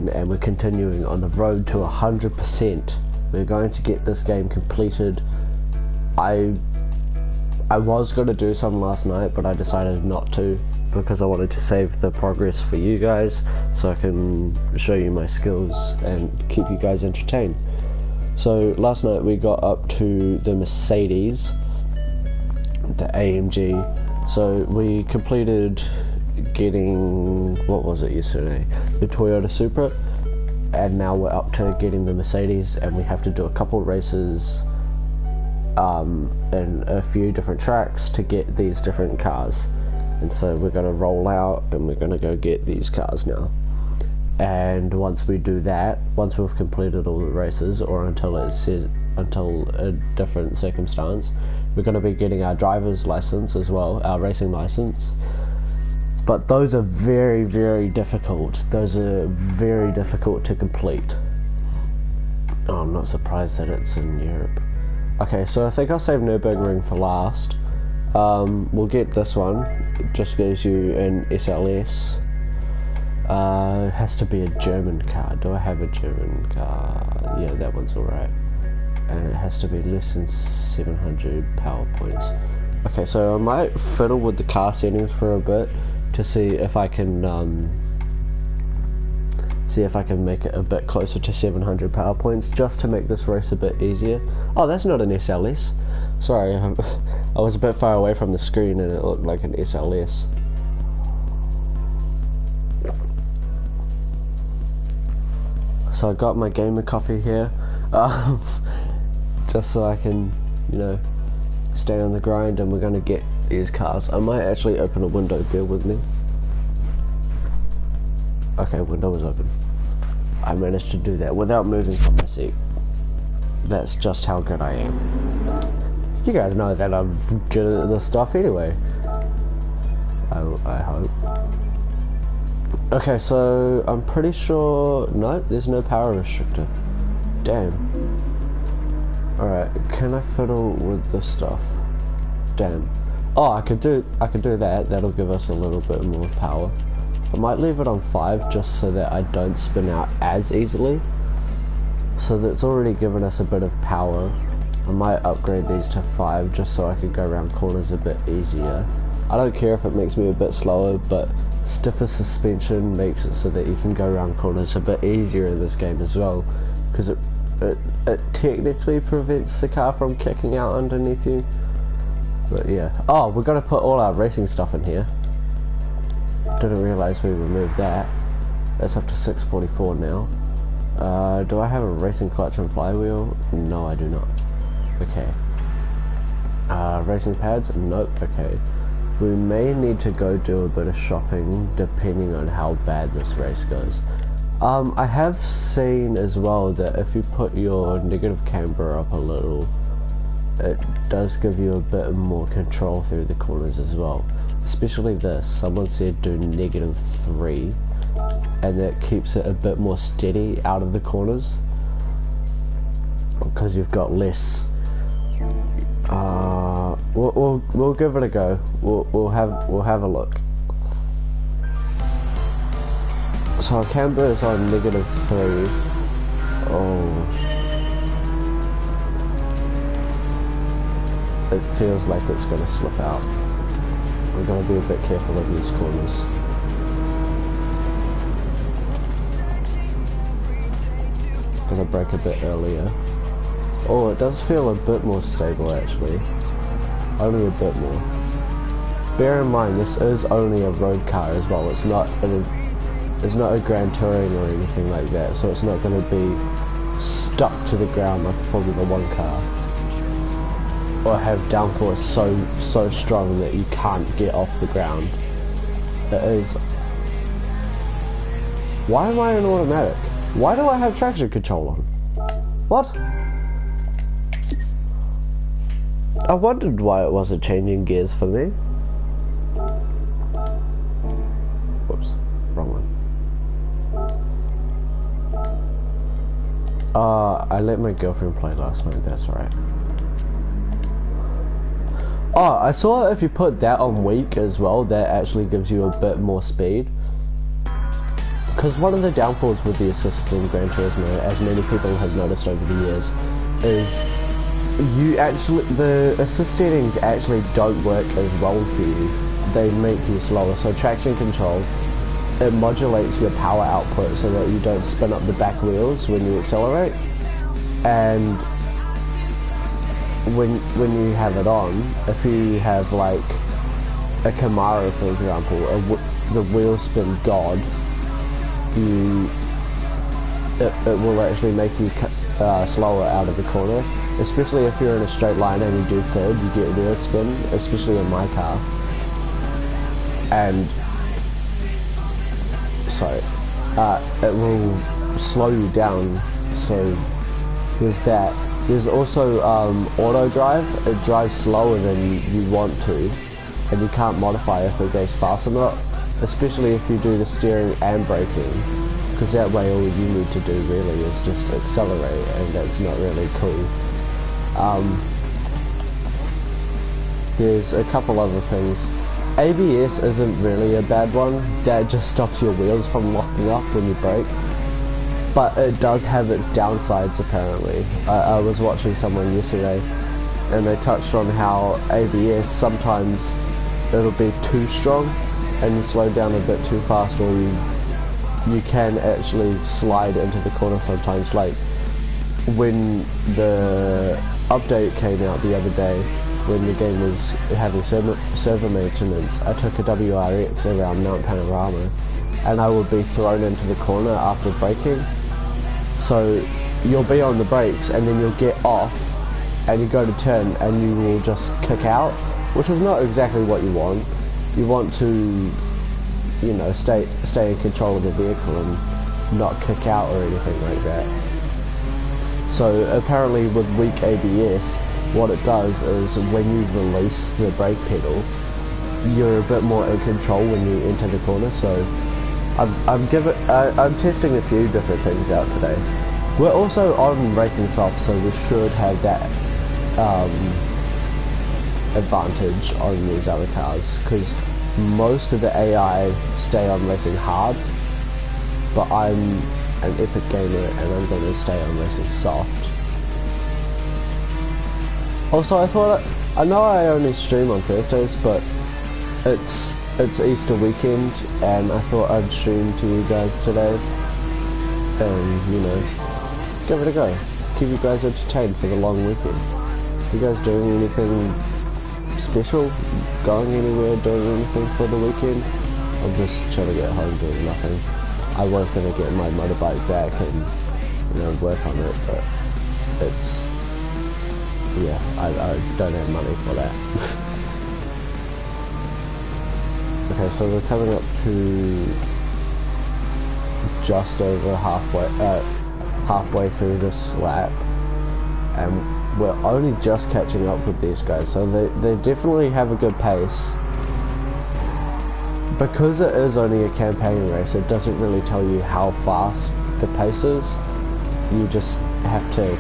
again, and we're continuing on the road to 100%. We're going to get this game completed. I was going to do some last night, but I decided not to because I wanted to save the progress for you guys so I can show you my skills and keep you guys entertained. So last night we got up to the Mercedes, the AMG. So we completed getting, what was it yesterday? The Toyota Supra, and now we're up to getting the Mercedes, and we have to do a couple races in a few different tracks to get these different cars. And so we're going to roll out and we're going to go get these cars now. And once we do that, once we've completed all the races, or until it says, until a different circumstance, we're going to be getting our driver's license as well, our racing license. But those are very, very difficult. Those are very difficult to complete. Oh, I'm not surprised that it's in Europe. Okay, so I think I'll save Nurburgring for last. We'll get this one. It just gives you an SLS. It has to be a German car. Do I have a German car? Yeah, that one's alright. And it has to be less than 700 power points. Okay, so I might fiddle with the car settings for a bit to see if I can make it a bit closer to 700 power points, just to make this race a bit easier. Oh, that's not an SLS. Sorry, I was a bit far away from the screen and it looked like an SLS. So I got my gamer coffee here, just so I can, you know, stay on the grind, and we're gonna get these cars. I might actually open a window, bear with me. Okay, window was open. I managed to do that without moving from my seat. That's just how good I am. You guys know that I'm good at this stuff anyway. I hope. Okay, so I'm pretty sure, no, there's no power restrictor. Damn. Alright, can I fiddle with this stuff? Damn. Oh, I could do that. That'll give us a little bit more power. I might leave it on 5 just so that I don't spin out as easily. So that's already given us a bit of power. I might upgrade these to 5 just so I could go around corners a bit easier. I don't care if it makes me a bit slower, but stiffer suspension makes it so that you can go around corners a bit easier in this game as well, because it technically prevents the car from kicking out underneath you. But yeah. Oh, we're gonna put all our racing stuff in here. Didn't realise we removed that. That's up to 644 now. Do I have a racing clutch and flywheel? No, I do not. Okay. Racing pads? Nope. Okay. We may need to go do a bit of shopping depending on how bad this race goes. I have seen as well that if you put your negative camber up a little, it does give you a bit more control through the corners as well. Especially this, someone said do -3, and that keeps it a bit more steady out of the corners, because you've got less. We'll give it a go. We'll have a look. So our camber is on -3. Oh, it feels like it's gonna slip out. We're gonna be a bit careful in these corners. Gonna brake a bit earlier. Oh, it does feel a bit more stable actually. Only a bit more. Bear in mind, this is only a road car as well. It's not a Gran Turismo or anything like that, so it's not going to be stuck to the ground like a Formula 1 car, or have downforce so strong that you can't get off the ground. It is. Why am I in automatic? Why do I have traction control on? What? I wondered why it wasn't changing gears for me. Whoops, wrong one. I let my girlfriend play last night, that's right. Oh, I saw if you put that on weak as well, that actually gives you a bit more speed. because one of the downfalls with the assist in Gran Turismo, as many people have noticed over the years, is the assist settings actually don't work as well for you. They make you slower. So traction control, it modulates your power output so that you don't spin up the back wheels when you accelerate. And when you have it on, if you have like a Camaro, for example, the wheel spin god, it will actually make you slower out of the corner, especially if you're in a straight line and you do third, you get wheel spin, especially in my car. And sorry, it will slow you down. So there's that. There's also auto drive. It drives slower than you want to, and you can't modify if it goes fast or not, especially if you do the steering and braking, because that way all you need to do really is just accelerate, and that's not really cool. There's a couple other things. ABS isn't really a bad one. That just stops your wheels from locking up when you brake. But it does have its downsides apparently. I was watching someone yesterday and they touched on how ABS sometimes it'll be too strong and you slow down a bit too fast, or you can actually slide into the corner sometimes. Like when the update came out the other day, when the game was having server maintenance, I took a WRX around Mount Panorama and I would be thrown into the corner after braking. So you'll be on the brakes and then you'll get off and you go to turn and you will just kick out, which is not exactly what you want. You want to, you know, stay in control of the vehicle and not kick out or anything like that. So apparently with weak ABS, what it does is when you release the brake pedal, you're a bit more in control when you enter the corner. So I'm testing a few different things out today. We're also on Racing Soft, so we should have that advantage on these other cars, because most of the AI stay on Racing Hard, but I'm an epic gamer and I'm going to stay on Racing Soft. Also, I know I only stream on Thursdays, but it's Easter weekend and I thought I'd stream to you guys today and, you know, give it a go. Keep you guys entertained for the long weekend. You guys doing anything special? Going anywhere? Doing anything for the weekend? I'm just chilling at home doing nothing. I was going to get my motorbike back and, you know, work on it, but it's, yeah, I don't have money for that. Okay, so we're coming up to just over halfway through this lap, and we're only just catching up with these guys, so they definitely have a good pace. Because it is only a campaign race, it doesn't really tell you how fast the pace is. You just have to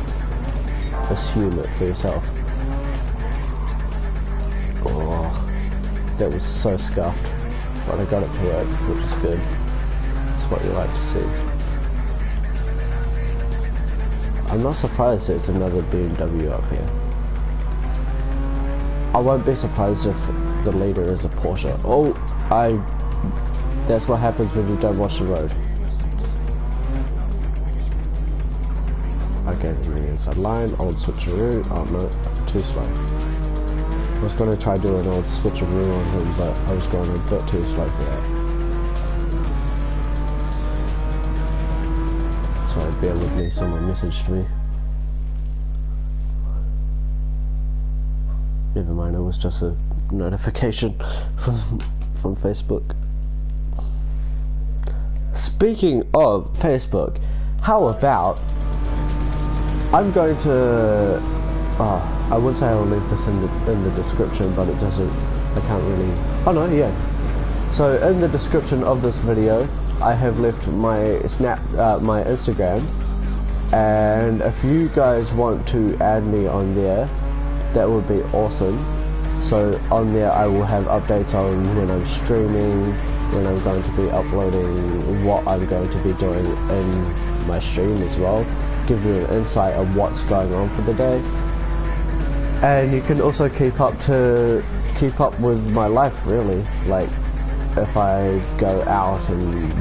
assume it for yourself. Oh, that was so scuffed, but I got it to work, which is good. That's what you like to see. I'm not surprised there's another BMW up here. I won't be surprised if the leader is a Porsche. Oh, that's what happens when you don't watch the road. Okay, we're the inside line, old switcheroo. Oh no, too slow. I was going to try doing an old switcheroo on him, but I was going a bit too slow for that. Sorry, bear with me, someone messaged me. Never mind, it was just a notification from Facebook. Speaking of Facebook, how about I'm going to, I would say I'll leave this in the description, but it doesn't, I can't really, oh no, yeah. So in the description of this video, I have left my my Instagram, and if you guys want to add me on there, that would be awesome. So on there I will have updates on when I'm streaming, when I'm going to be uploading what I'm going to be doing in my stream as well. Give you an insight of what's going on for the day. And you can also keep up with my life, really. Like, if I go out and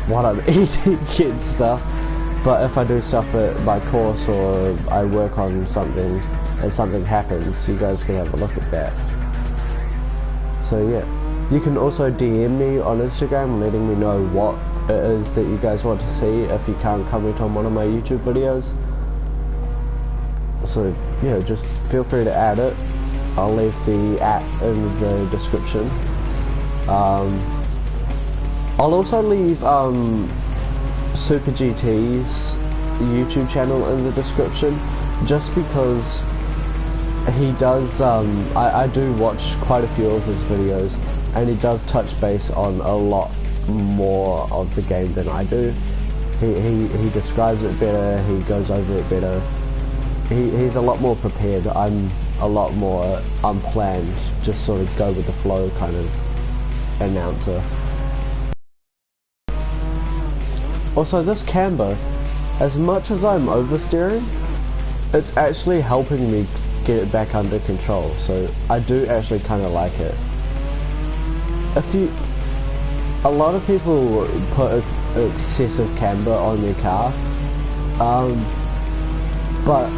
what I'm eating and stuff. But if I do stuff at my course or I work on something and something happens, you guys can have a look at that. So yeah, you can also DM me on Instagram letting me know what it is that you guys want to see if you can't comment on one of my YouTube videos. So yeah, just feel free to add it. I'll leave the @ in the description. I'll also leave Super GT's YouTube channel in the description, just because he does, I do watch quite a few of his videos, and he does touch base on a lot more of the game than I do. He describes it better, he goes over it better, he's a lot more prepared. I'm a lot more unplanned, just sort of go with the flow kind of announcer. Also, this camber, as much as I'm oversteering, it's actually helping me get it back under control, so I do actually kind of like it. A lot of people put excessive camber on their car, but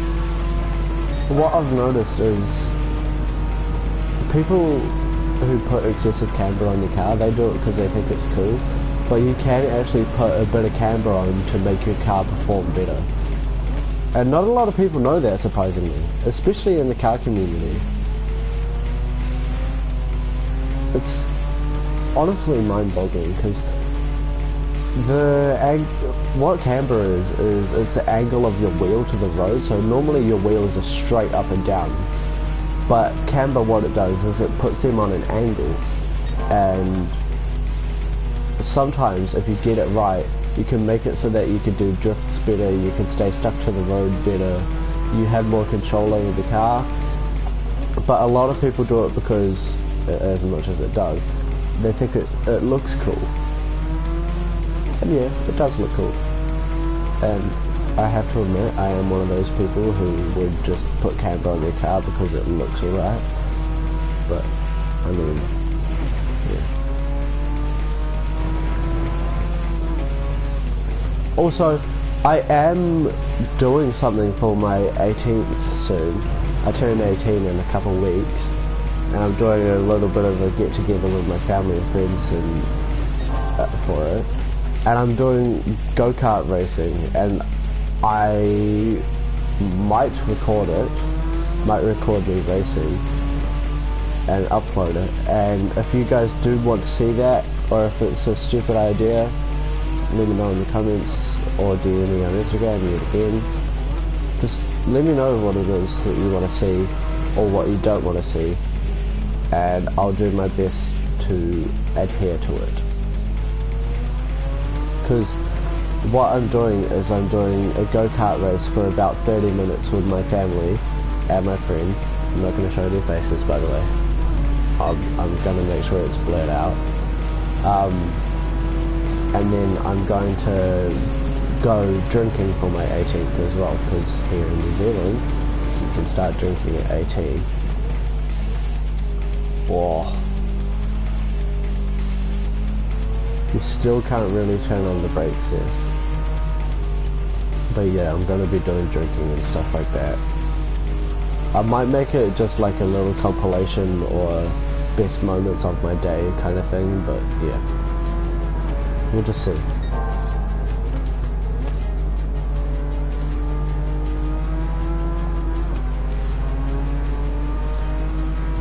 what I've noticed is people who put excessive camber on their car, they do it because they think it's cool. But you can actually put a bit of camber on to make your car perform better. And not a lot of people know that, surprisingly, especially in the car community. It's honestly mind-boggling, because what camber is it's the angle of your wheel to the road. So normally your wheels are straight up and down, but camber, what it does is it puts them on an angle, and sometimes if you get it right, you can make it so that you can do drifts better, you can stay stuck to the road better, you have more control over the car. But a lot of people do it because, as much as it does, they think it looks cool. And yeah, it does look cool. And I have to admit, I am one of those people who would just put camber on their car because it looks alright. But, I mean, yeah. Also, I am doing something for my 18th soon. I turn 18 in a couple weeks, and I'm doing a little bit of a get together with my family and friends for it. And I'm doing go-kart racing, and I might record me racing and upload it. And if you guys do want to see that, or if it's a stupid idea, let me know in the comments or DM me on Instagram yet again. Just let me know what it is that you want to see or what you don't want to see, and I'll do my best to adhere to it. Because what I'm doing is I'm doing a go-kart race for about 30 minutes with my family and my friends. I'm not going to show their faces, by the way. I'm going to make sure it's blurred out. And then I'm going to go drinking for my 18th as well, because here in New Zealand you can start drinking at 18. Whoa. You still can't really turn on the brakes there. But yeah, I'm going to be doing drinking and stuff like that. I might make it just like a little compilation or best moments of my day kind of thing, but yeah. We'll just see.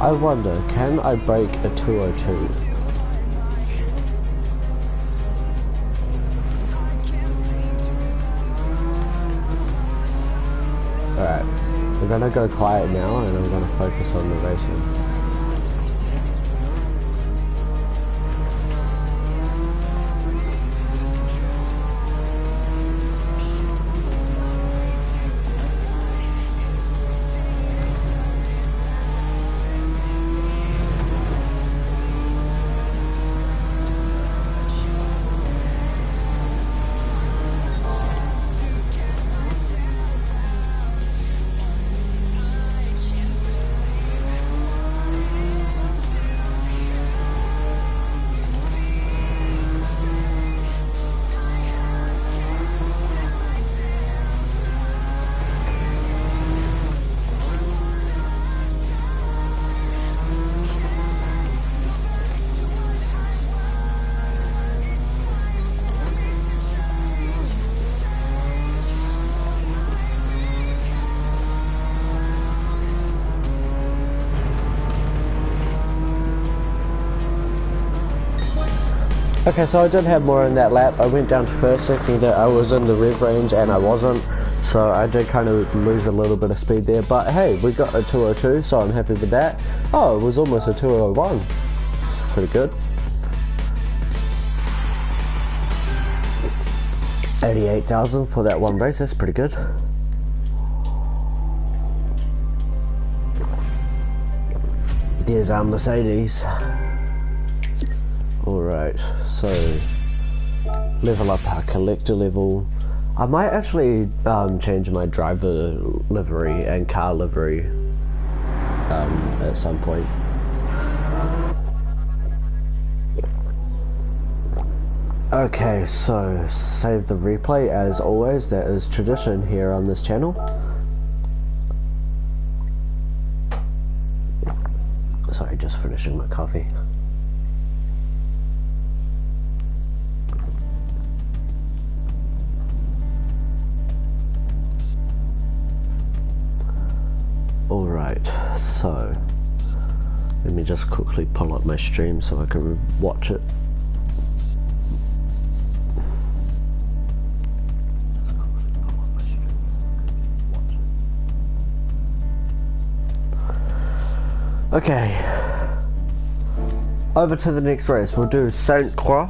I wonder, can I break a 202? Alright, we're gonna go quiet now and I'm gonna focus on the racing. Okay, so I did have more in that lap. I went down to first thinking that I was in the rev range and I wasn't. So I did kind of lose a little bit of speed there. But hey, we got a 202, so I'm happy with that. Oh, it was almost a 201. Pretty good. 88,000 for that one race, that's pretty good. There's our Mercedes. Alright, so level up our collector level. I might actually change my driver livery and car livery at some point. Okay, so save the replay as always. That is tradition here on this channel. Sorry, just finishing my coffee. Alright, so let me just quickly pull up my stream so I can watch it. Okay, over to the next race. We'll do Saint Croix.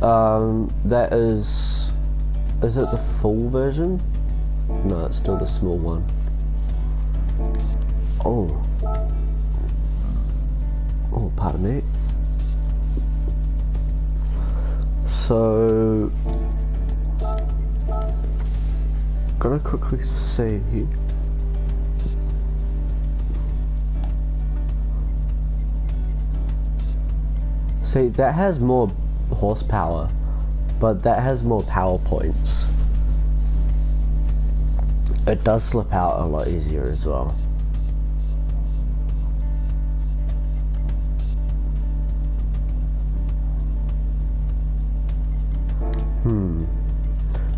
That is it the full version? No, it's still the small one. Oh, pardon me. So, gonna quickly see here. See, that has more horsepower, but that has more power points. It does slip out a lot easier as well.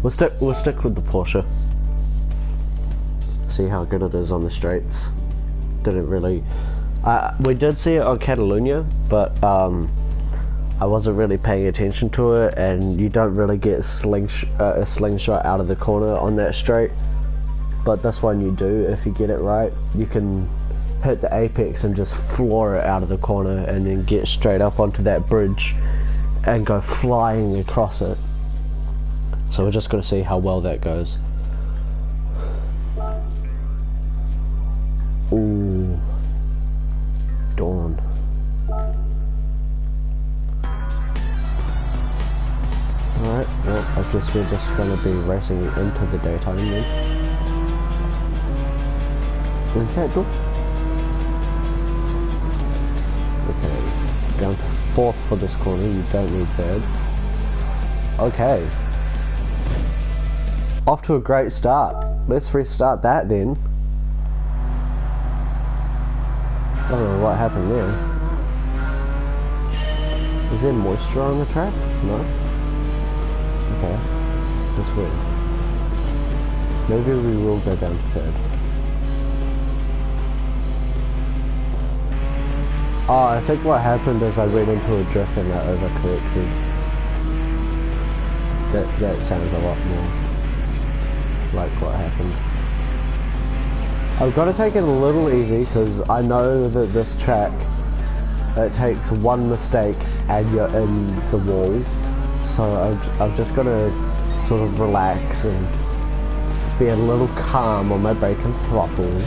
We'll stick with the Porsche. See how good it is on the straights. Didn't really. We did see it on Catalunya, but I wasn't really paying attention to it, and you don't really get a slingshot out of the corner on that straight. But this one you do if you get it right. You can hit the apex and just floor it out of the corner and then get straight up onto that bridge and go flying across it. So we're just going to see how well that goes. Ooh. Dawn. Alright, well, I guess we're just going to be racing into the daytime then. Is that door? Okay, down to 4th for this corner, you don't need 3rd. Okay. Off to a great start. Let's restart that then. I don't know what happened there. Is there moisture on the track? No? Okay. That's weird. Maybe we will go down to 3rd. Oh, I think what happened is I went into a drift and I overcorrected. That sounds a lot more like what happened. I've got to take it a little easy because I know that this track, it takes one mistake and you're in the wall. So I've just got to sort of relax and be a little calm on my brake and throttle.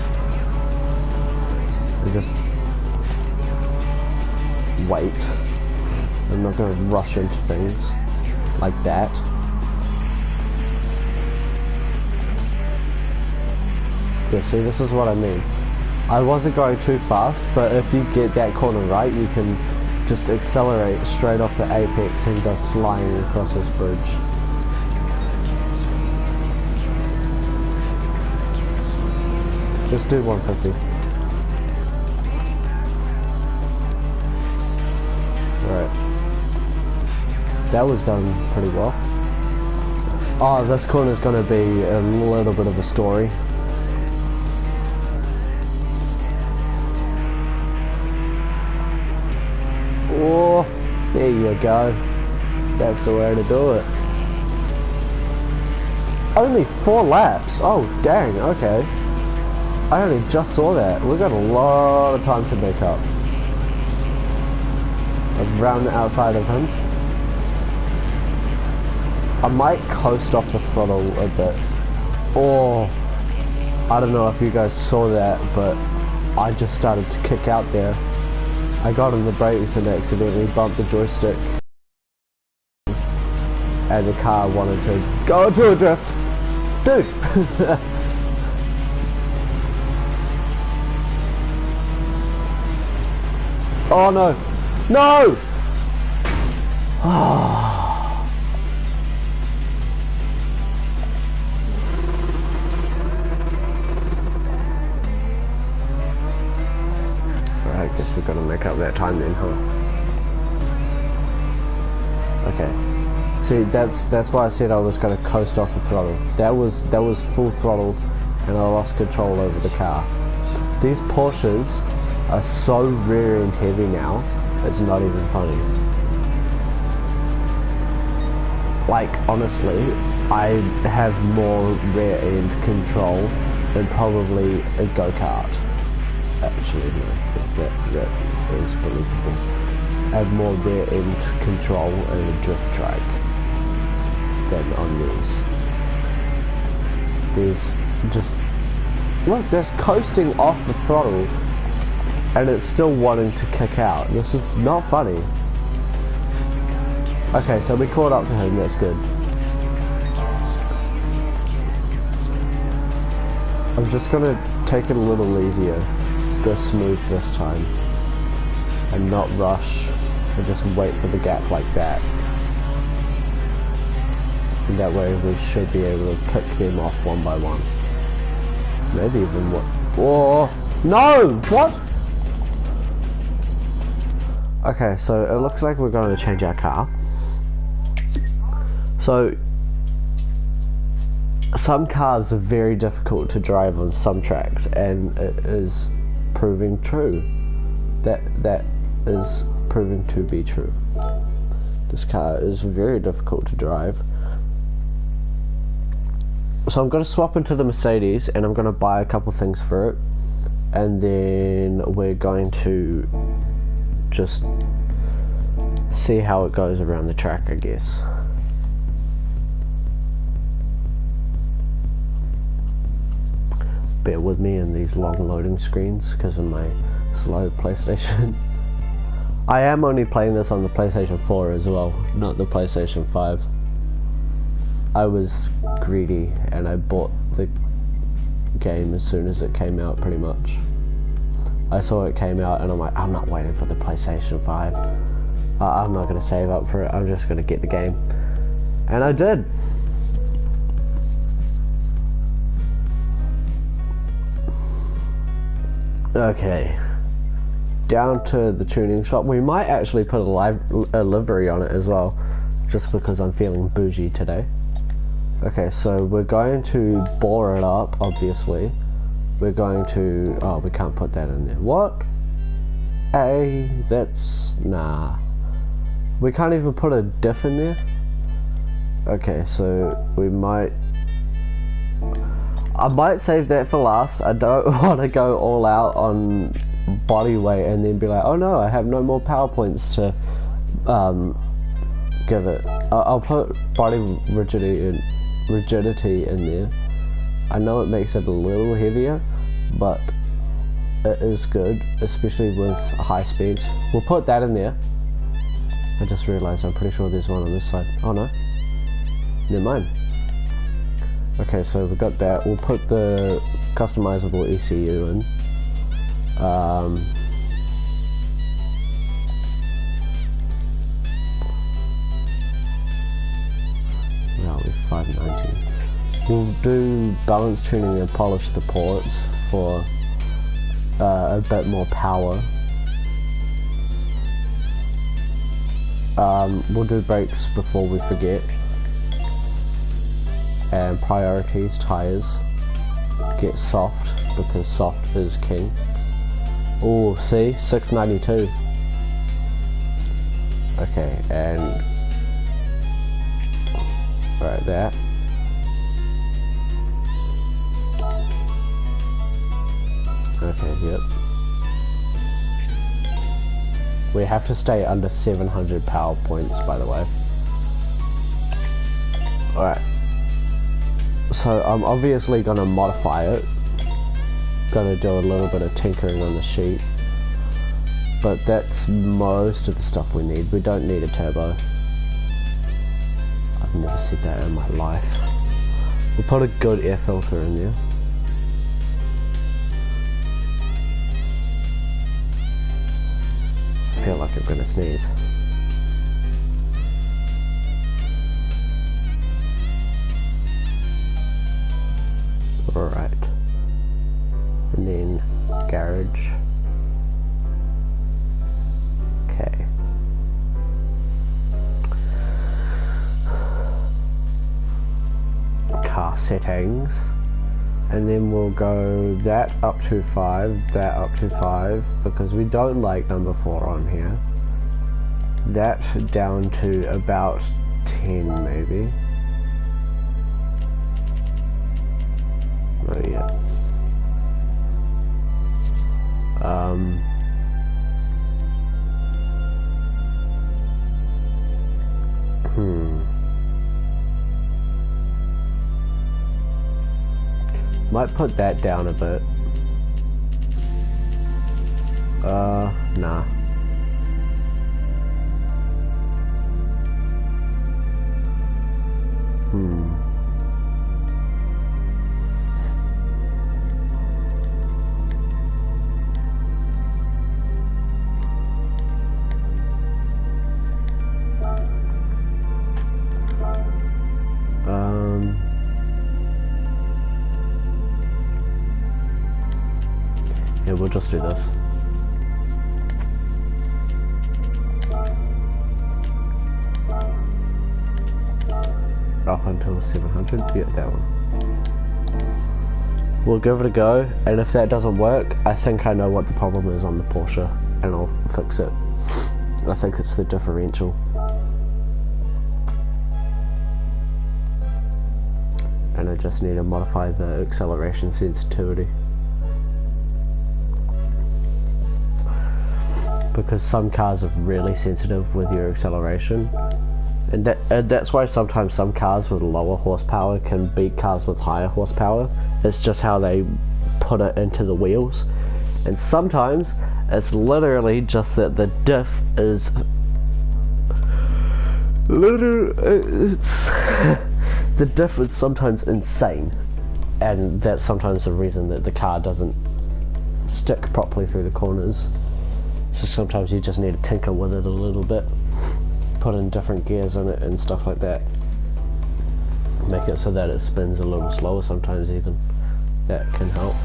And just wait. I'm not going to rush into things like that. Yeah, see, this is what I mean. I wasn't going too fast, but if you get that corner right, you can just accelerate straight off the apex and go flying across this bridge. Just do 150. Right. That was done pretty well. Oh, this corner's gonna be a little bit of a story. There you go. That's the way to do it. Only 4 laps. Oh, dang, okay. I only just saw that. We've got a lot of time to make up. Around the outside of him. I might coast off the throttle a bit. Or, I don't know if you guys saw that, but I just started to kick out there. I got on the brakes and accidentally bumped the joystick. And the car wanted to go into a drift. Dude! Oh no! No! I guess we're gonna make up that time then, huh? Okay. See, that's why I said I was gonna coast off the throttle. That was full throttle, and I lost control over the car. These Porsches are so rear end heavy now, it's not even funny. Like, honestly, I have more rear end control than probably a go-kart. Actually, no, that is believable. I have more rear end control in a drift track than on these. There's just, look, there's coasting off the throttle and it's still wanting to kick out. This is not funny. Okay, so we caught up to him, that's good. I'm just gonna take it a little easier. Go smooth this time. And not rush. And just wait for the gap like that. And that way we should be able to pick them off one by one. Maybe even what? Whoa! No! What? Okay, so it looks like we're going to change our car. So, some cars are very difficult to drive on some tracks, and it is proving true. That is proving to be true. This car is very difficult to drive. So I'm going to swap into the Mercedes, and I'm going to buy a couple things for it, and then we're going to just see how it goes around the track, I guess. Bear with me in these long loading screens because of my slow PlayStation. I am only playing this on the PlayStation 4 as well, not the PlayStation 5. I was greedy and I bought the game as soon as it came out, pretty much. I saw it came out and I'm like, I'm not waiting for the PlayStation 5. I'm not going to save up for it, I'm just going to get the game. And I did. Okay. Down to the tuning shop. We might actually put a livery on it as well, just because I'm feeling bougie today. Okay, so we're going to bore it up, obviously. We're going to... oh, we can't put that in there. What? Hey, that's... nah. We can't even put a diff in there? Okay, so we might... I might save that for last. I don't want to go all out on body weight and then be like, oh no, I have no more power points to give it. I'll put body rigidity in there. I know it makes it a little heavier, but it is good, especially with high speeds. We'll put that in there. I just realized I'm pretty sure there's one on this side. Oh no, never mind. Okay, so we've got that. We'll put the customizable ECU in. That'll be 590. We'll do balance tuning and polish the ports for a bit more power. We'll do brakes before we forget. And priorities, tires, get soft because soft is king. Oh, see, 692. Okay, and right there. Okay, yep. We have to stay under 700 power points, by the way. Alright. So I'm obviously gonna modify it. Gonna do a little bit of tinkering on the sheet. But that's most of the stuff we need. We don't need a turbo. I've never said that in my life. We'll put a good air filter in there. I feel like I'm gonna sneeze. Alright. And then garage. Okay. Car settings. And then we'll go that up to 5, that up to 5, because we don't like number 4 on here. That down to about 10 maybe. Oh yeah. Might put that down a bit. Nah. Yeah, we'll just do this. Up until 700, yeah, that one. We'll give it a go, and if that doesn't work, I think I know what the problem is on the Porsche, and I'll fix it. I think it's the differential. And I just need to modify the acceleration sensitivity. Because some cars are really sensitive with your acceleration, and that's why sometimes some cars with lower horsepower can beat cars with higher horsepower. It's just how they put it into the wheels, and sometimes it's literally just that the diff is the diff is sometimes insane, and that's sometimes the reason that the car doesn't stick properly through the corners. So sometimes you just need to tinker with it a little bit, put in different gears in it and stuff like that. Make it so that it spins a little slower sometimes even. That can help.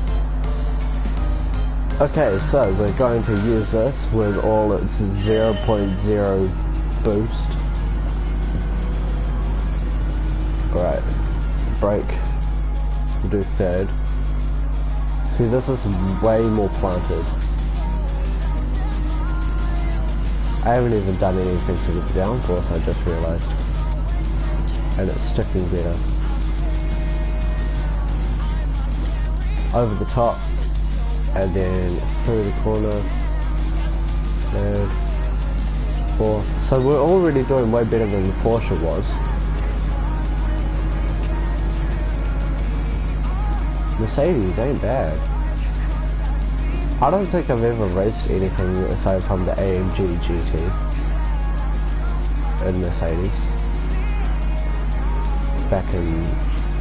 Okay, so we're going to use this with all its 0.0 boost. Alright, brake. We'll do third. See, this is way more planted. I haven't even done anything to the downforce, I just realised. And it's sticking better. Over the top, and then through the corner, third, fourth. So we're already doing way better than the Porsche was. Mercedes ain't bad. I don't think I've ever raced anything aside from the AMG GT in Mercedes back in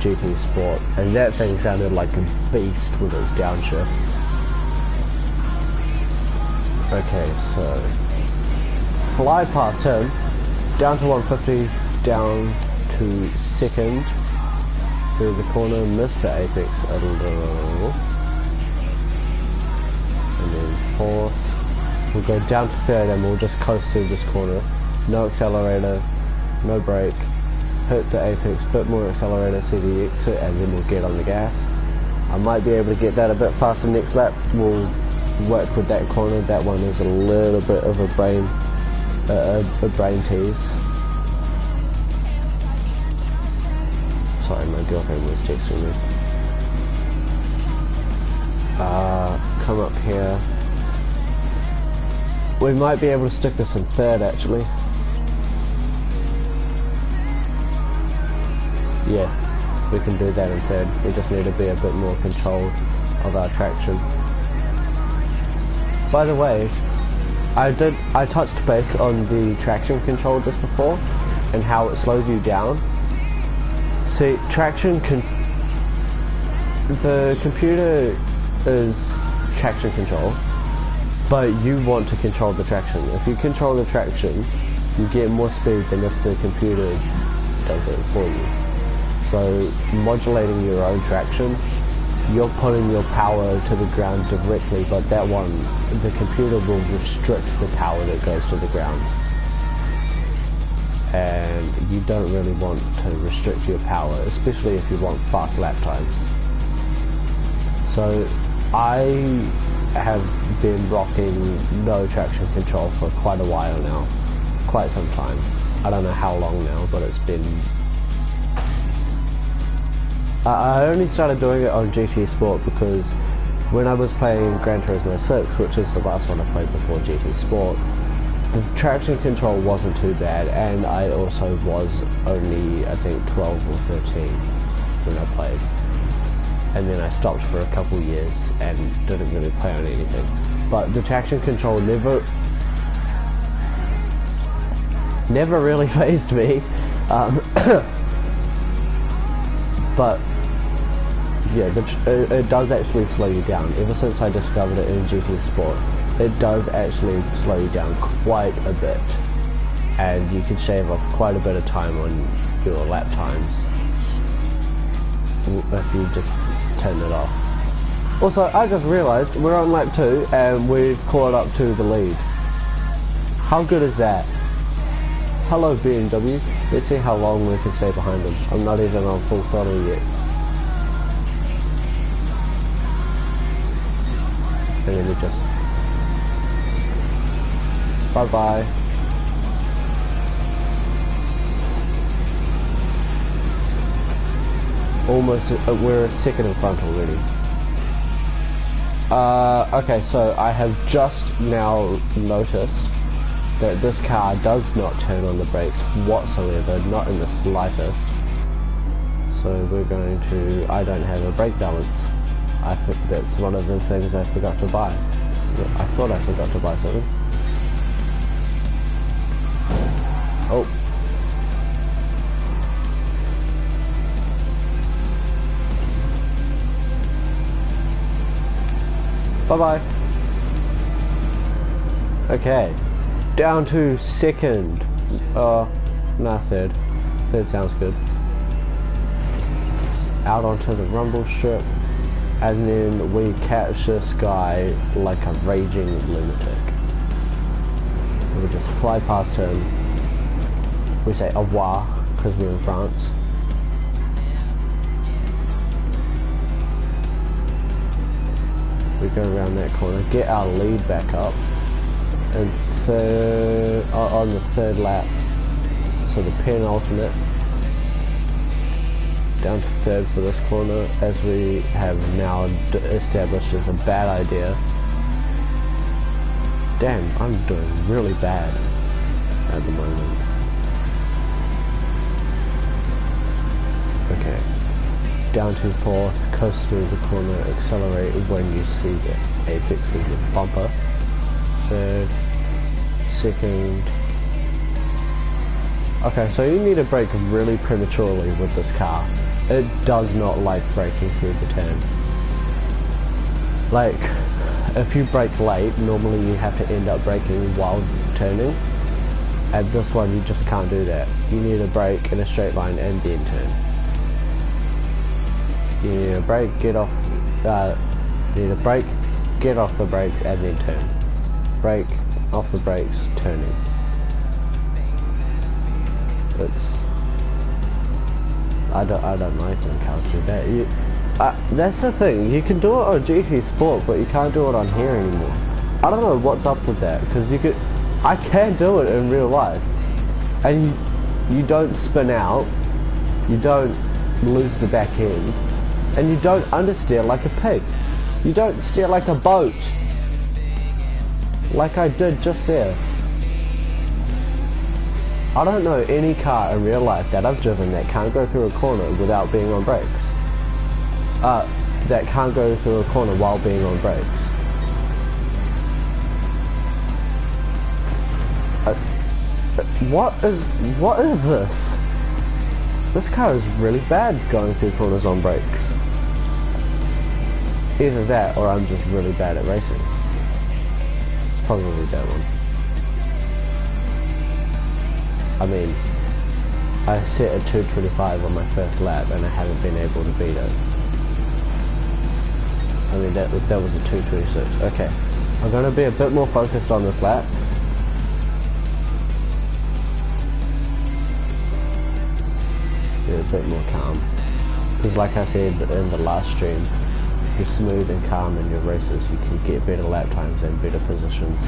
GT Sport, and that thing sounded like a beast with its downshifts. Okay, so fly past him, down to 150, down to second, through the corner, missed the apex a little. And then fourth, we'll go down to third and we'll just coast through this corner. No accelerator, no brake, hit the apex, bit more accelerator, see the exit, and then we'll get on the gas. I might be able to get that a bit faster next lap. We'll work with that corner. That one is a little bit of a brain a brain tease. Sorry, my girlfriend was texting me. Come up here. We might be able to stick this in third, actually. Yeah, we can do that in third. We just need to be a bit more controlled of our traction. By the way, I touched base on the traction control just before and how it slows you down. See, the computer is traction control, but you want to control the traction. If you control the traction, you get more speed than if the computer does it for you. So modulating your own traction, you're putting your power to the ground directly, but that one, the computer will restrict the power that goes to the ground. And you don't really want to restrict your power, especially if you want fast lap times. So I have been rocking no traction control for quite a while now, quite some time. I don't know how long now, but it's been... I only started doing it on GT Sport because when I was playing Gran Turismo 6, which is the last one I played before GT Sport, the traction control wasn't too bad, and I also was only, I think, 12 or 13 when I played. And then I stopped for a couple years and didn't really play on anything. But the traction control never really fazed me. But yeah, it does actually slow you down. Ever since I discovered it in GT Sport, it does actually slow you down quite a bit, and you can shave off quite a bit of time on your lap times if you just turn it off. Also, I just realised we're on lap 2 and we've caught up to the lead. How good is that? Hello BMW, let's see how long we can stay behind them. I'm not even on full throttle yet. And then we just... bye bye. Almost, we're a second in front already. Okay, so I have just now noticed that this car does not turn on the brakes whatsoever, not in the slightest. So we're going to... I don't have a brake balance. I think that's one of the things I forgot to buy. I thought I forgot to buy something. Oh. Bye-bye. Okay. Down to second. Nah, third. Third sounds good. Out onto the rumble strip. And then we catch this guy like a raging lunatic. We just fly past him. We say au revoir because we're in France. We go around that corner, get our lead back up, and on the third lap, so the penultimate, down to third for this corner, as we have now established as a bad idea. Damn, I'm doing really bad at the moment. Okay, down to fourth, coast through the corner, accelerate when you see the apex with your bumper. Third, second. Okay, so you need to brake really prematurely with this car. It does not like braking through the turn. Like, if you brake late, normally you have to end up braking while turning. At this one, you just can't do that. You need to brake in a straight line and then turn. You need to brake, get off, you need to brake, get off the brakes and then turn. Brake, off the brakes, turning. It's... I don't like encountering that. That's the thing, you can do it on GT Sport, but you can't do it on here anymore. I don't know what's up with that, because I can do it in real life. And you don't spin out, you don't lose the back end, and you don't understeer like a pig. You don't steer like a boat, like I did just there. I don't know any car in real life that I've driven that can't go through a corner without being on brakes. That can't go through a corner while being on brakes. What is this? This car is really bad going through corners on brakes. Either that or I'm just really bad at racing. Probably that one. I mean, I set a 2:25 on my first lap and I haven't been able to beat it. I mean, that was a 2:26. Okay, I'm going to be a bit more focused on this lap. Be a bit more calm. Because like I said in the last stream, if you're smooth and calm in your races, you can get better lap times and better positions.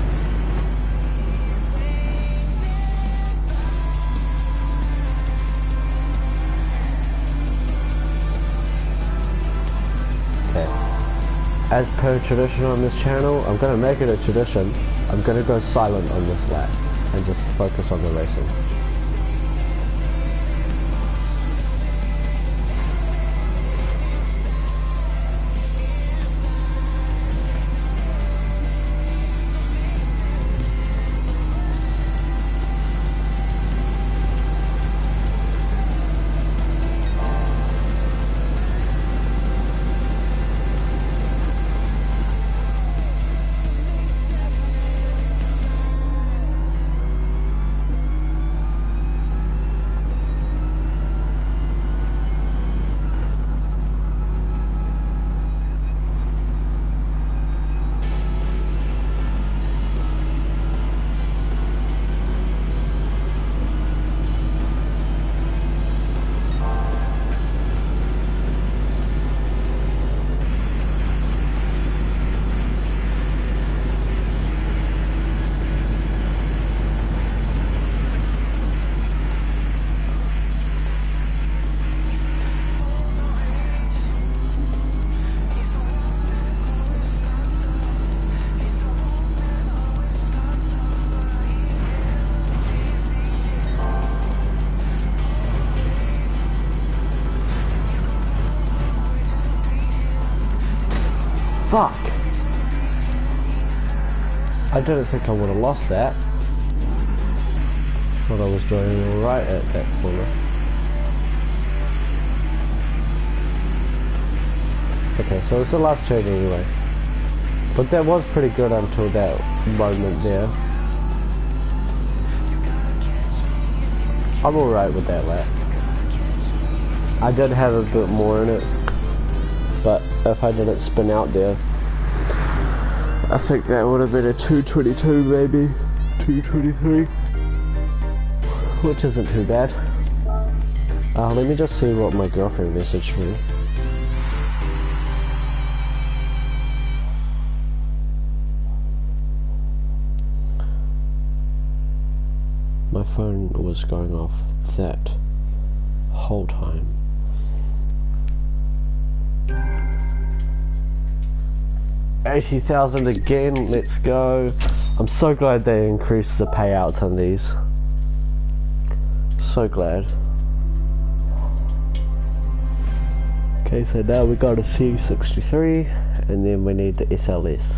As per tradition on this channel, I'm going to make it a tradition. I'm going to go silent on this lap and just focus on the racing. Fuck! I didn't think I would have lost that. Thought I was driving alright at that corner. Okay, so it's the last turn anyway. But that was pretty good until that moment there. I'm alright with that lap. I did have a bit more in it, but if I didn't spin out there, I think that would have been a 2:22 maybe, 2:23, which isn't too bad. Let me just see what my girlfriend messaged me. My phone was going off that whole time. $80,000 again, let's go. I'm so glad they increased the payouts on these. So glad. Okay, so now we got a C63 and then we need the SLS,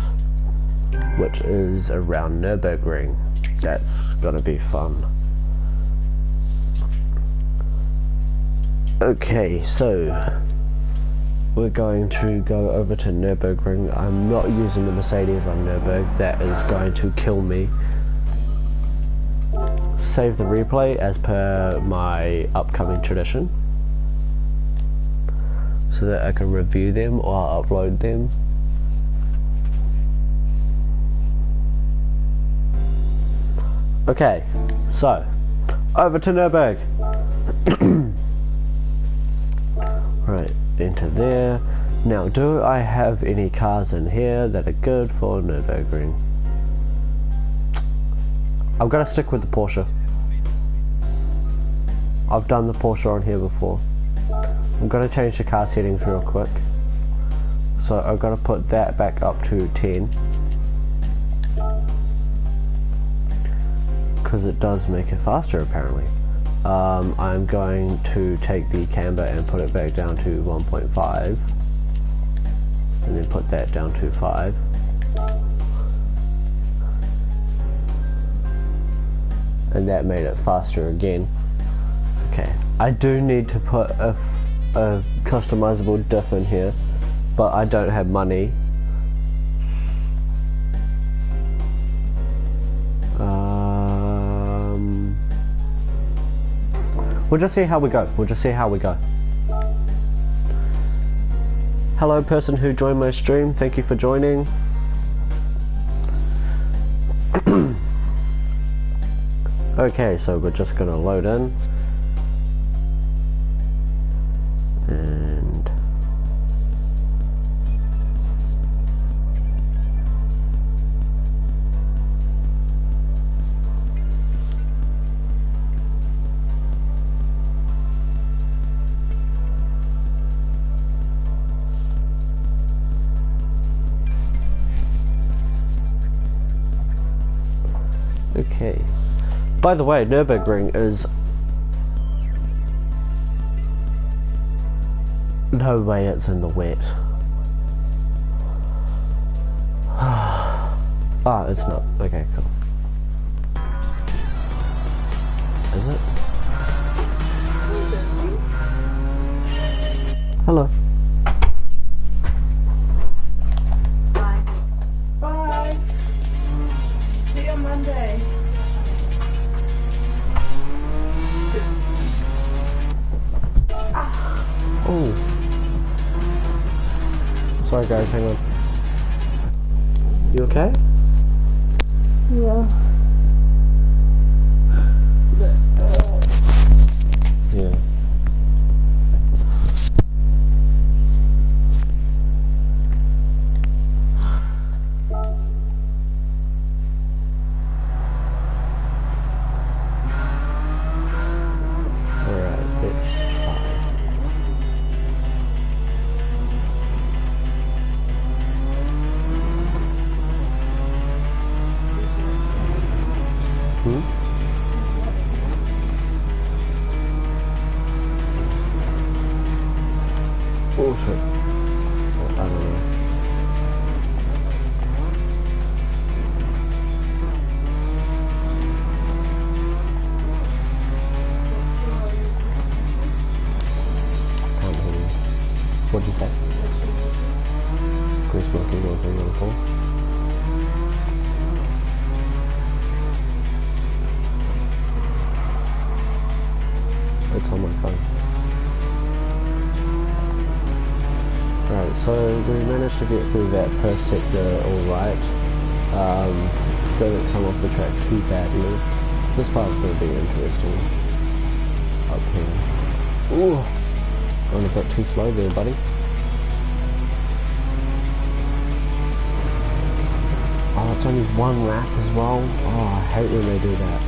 which is around Nurburgring. That's gonna be fun. Okay, so we're going to go over to Nurburgring. I'm not using the Mercedes on Nurburg, that is going to kill me. Save the replay as per my upcoming tradition, so that I can review them or upload them. Okay, so over to Nurburg. Right, into there. Now, do I have any cars in here that are good for Nurburgring? I've got to stick with the Porsche. I've done the Porsche on here before. I'm going to change the car settings real quick. So I've got to put that back up to 10. Because it does make it faster apparently. I'm going to take the camber and put it back down to 1.5. And then put that down to 5. And that made it faster again. Okay, I do need to put a customizable diff in here, but I don't have money. We'll just see how we go. We'll just see how we go. Hello person who joined my stream, thank you for joining. Okay, so we're just gonna load in. And okay. By the way, Nurburgring is... No way it's in the wet. Ah, it's not. Okay, cool. Is it? Hello. Bye. Bye. See you on Monday. Oh. Sorry guys, hang on. You okay? Yeah. Yeah. Alright, let's try. Oh shit. Oh, I don't know. Can't hear you. What'd you say? Chris smoking 1314. It's on my phone. Right, so we managed to get through that first sector alright. Didn't come off the track too badly. This part's going to be interesting. Up here. Ooh! Going a bit too slow there, buddy. Oh, it's only one lap as well. Oh, I hate when they do that.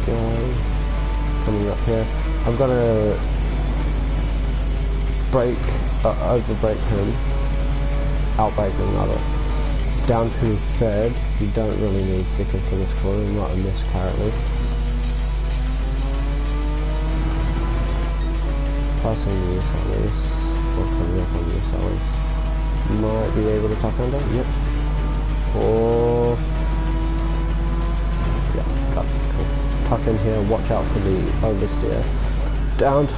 Go. Coming up here. I'm gonna brake, over brake him, out brake him rather, down to third. You don't really need second for this corner, not in this car at least. Passing the SLS, or coming up on the SLS. Might be able to tuck under, yep. Or, yeah, got it, cool. Tuck in here, watch out for the oversteer. Down to,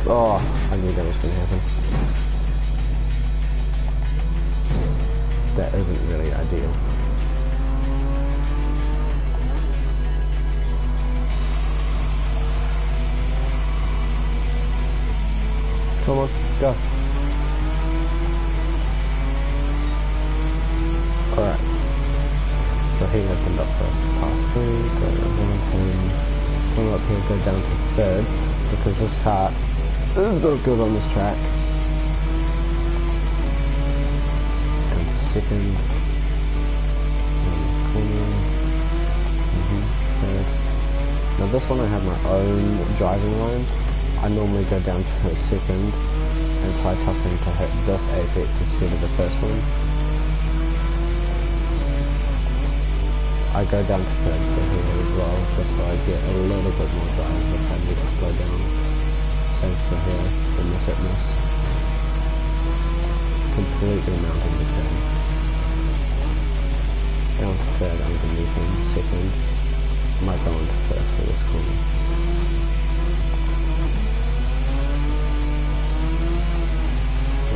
oh, I knew that was going to happen. That isn't really ideal. Come on, go. Alright. So he opened up first. Pass through, go around him. Come up here, go down to third. Because this car is not good on this track. And second, corner, third. Now this one I have my own driving line. I normally go down to second and try tucking to hit this apex instead of the first one. I go down to third for here as well, just so I get a little bit more drive if I need to slow down. Same for here, then this at miss. Completely mounting the turn. Down to third underneath him, second. Might go into first for this corner. So,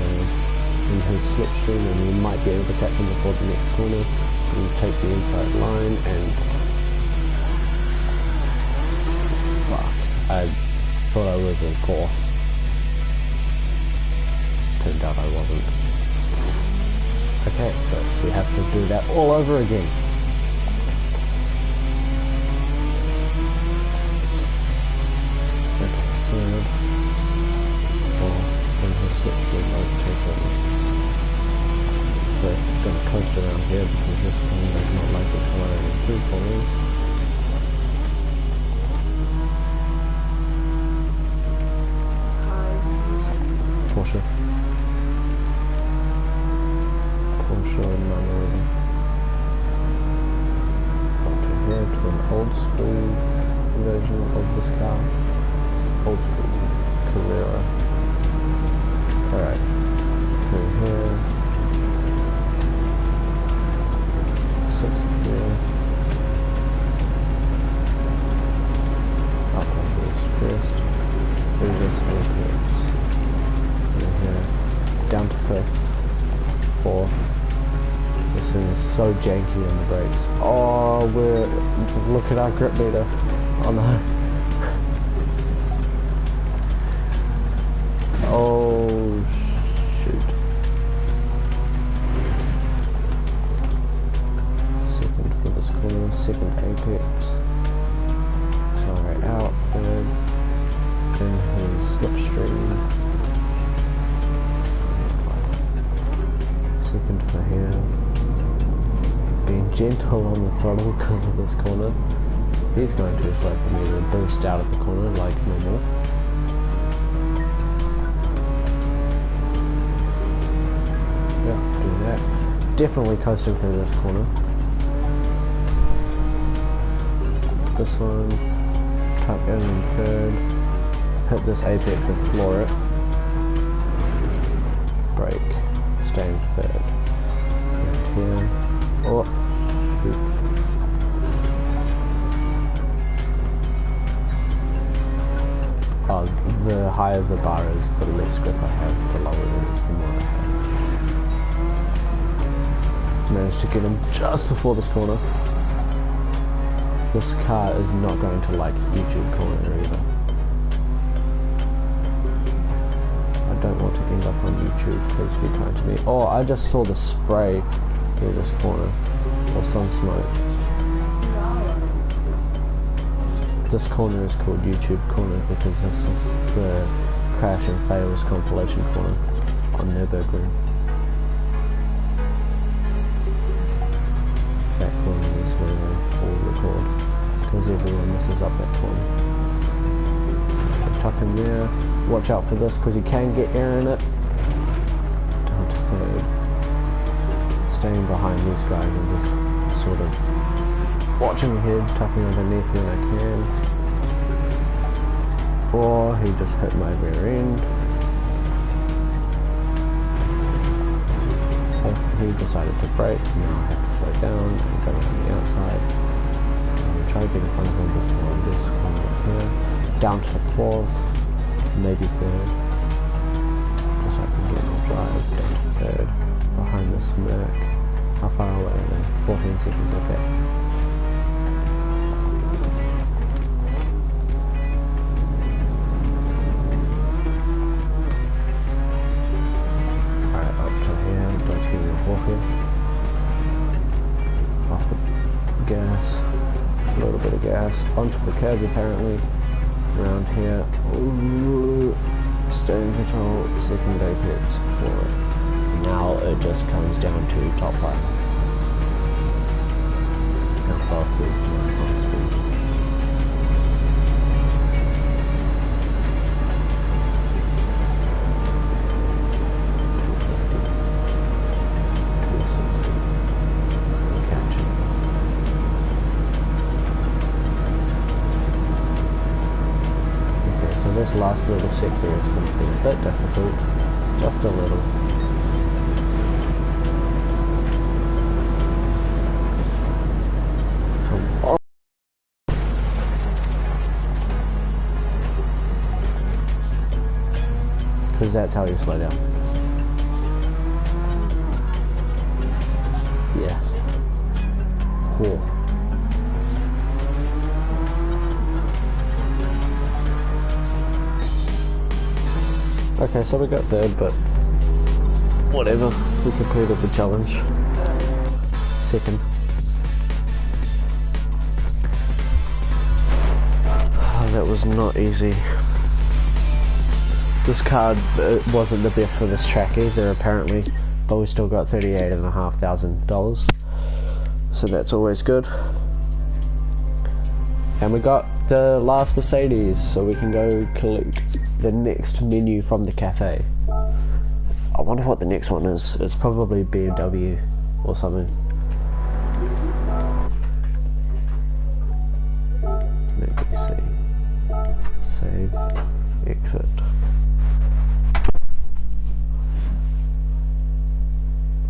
in his slipstream, and you might be able to catch him before the next corner. You take the inside line and... Fuck. I thought I was in fourth. Turned out I wasn't. Okay, so we have to do that all over again. Okay, third, fourth, and his slipstream overtake it. First, gonna coast around here because this thing does not like accelerating through corners. Porsche. Manual. Up to here to an old school version of this car. Old school Carrera. Alright. Through here. Sixth gear. Up like this first. Through this apex. Through here. Down to fifth. Fourth. This thing is so janky on the brakes. Oh, look at our grip meter. Oh no. Oh shoot. Second for this corner, second apex. Accelerate out, third. Then his slipstream. Second for here. Being gentle on the throttle because of this corner. He's going too slow for me to boost out of the corner like normal. Yeah, do that. Definitely coasting through this corner. This one, tuck in third, hit this apex and floor it. Brake, stay in third. And here. Oh, shoot. The higher the bar is, the less grip I have, the lower it is, the more I have. Managed to get him just before this corner. This car is not going to like YouTube corner either. I don't want to end up on YouTube, please be kind to me. Oh, I just saw the spray through this corner, or some smoke. This corner is called YouTube corner because this is the crash and fails compilation corner on Nurburgring. That corner is where they all record because everyone messes up that corner. Tuck in there. Watch out for this because you can get air in it. Down to third. Staying behind these guys and just sort of watching ahead, tucking underneath when I can. Or he just hit my rear end. Or he decided to brake, now I have to slow down and go on the outside. Try to get in front of him before this corner up here. Down to fourth, maybe third. Guess I can get more drive. Down to third. Behind the smirk. How far away are they? 14 seconds, okay. Alright, up to here, don't get me off here. Off the gas, a little bit of gas, onto the curb apparently. Around here, ooh, steering control, second apex for it. Now it just comes down to top line. How fast is my top speed? This last little sector is going to be a bit difficult, just a little. Come on. Because that's how you slow down. Yeah. Cool. Okay, so we got third, but whatever, we completed the challenge. Second. Oh, that was not easy. This card wasn't the best for this track either, apparently, but we still got $38,500, so that's always good. And we got the last Mercedes, so we can go collect the next menu from the cafe. I wonder what the next one is. It's probably BMW or something. Let me see. Save, exit.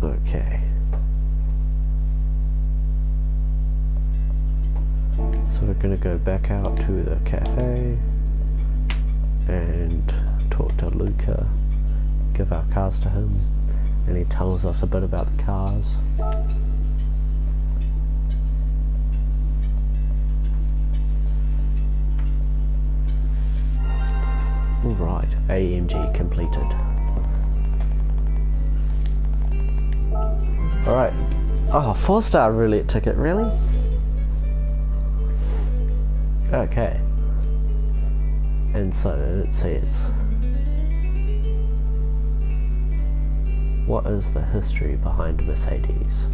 Okay. So we're going to go back out to the cafe and talk to Luca, give our cars to him, and he tells us a bit about the cars. Alright, AMG completed. Alright. Oh, 4-star roulette ticket, really? Okay. And so it says, what is the history behind Mercedes?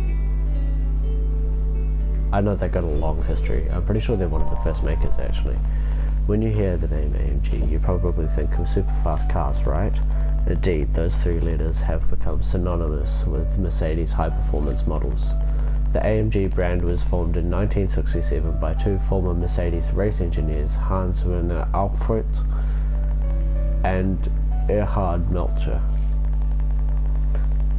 I know they've got a long history. I'm pretty sure they're one of the first makers actually. When you hear the name AMG, you probably think of super fast cars, right? Indeed, those three letters have become synonymous with Mercedes high-performance models. The AMG brand was formed in 1967 by two former Mercedes race engineers, Hans Werner Alfred and Erhard Melcher.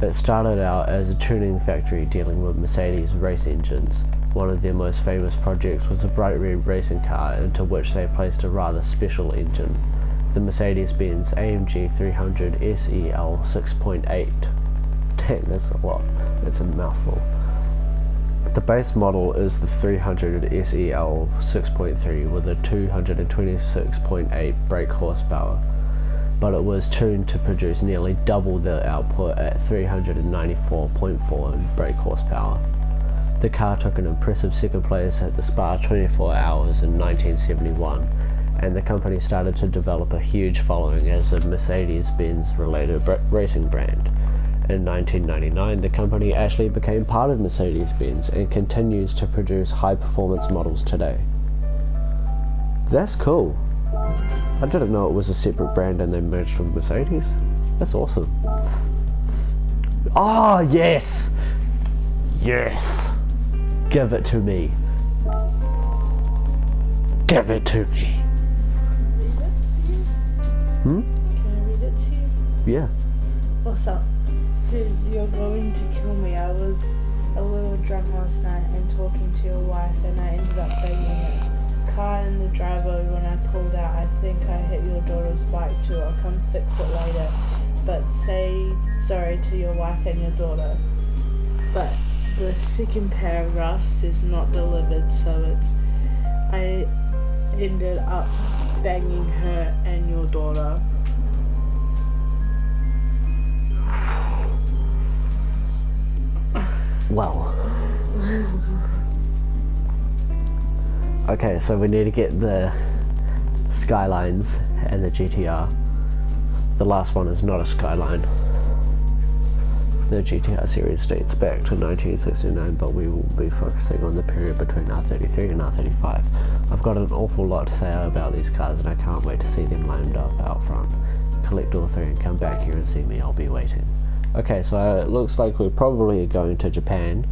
It started out as a tuning factory dealing with Mercedes race engines. One of their most famous projects was a bright red racing car into which they placed a rather special engine, the Mercedes-Benz AMG 300 SEL 6.8. Dang, that's a lot. That's a mouthful. The base model is the 300 SEL 6.3 with a 226.8 brake horsepower, but it was tuned to produce nearly double the output at 394.4 brake horsepower. The car took an impressive second place at the Spa 24 Hours in 1971, and the company started to develop a huge following as a Mercedes-Benz related racing brand. In 1999, the company actually became part of Mercedes-Benz and continues to produce high-performance models today. That's cool. I didn't know it was a separate brand and they merged with Mercedes. That's awesome. Oh, yes! Yes! Give it to me. Give it to me. Hmm? Can I read it to you? Yeah. What's up? Dude, you're going to kill me. I was a little drunk last night and talking to your wife, and I ended up begging a car in the driveway. When I pulled out, I think I hit your daughter's bike too. I'll come fix it later. But say sorry to your wife and your daughter. But the second paragraph says not delivered, so it's I ended up banging her and your daughter. Well. Okay, so we need to get the Skylines and the GTR. The last one is not a Skyline. The GTR series dates back to 1969, but we will be focusing on the period between R33 and R35. I've got an awful lot to say about these cars and I can't wait to see them lined up out front. Collect all three and come back here and see me, I'll be waiting. Okay, so it looks like we're probably going to Japan.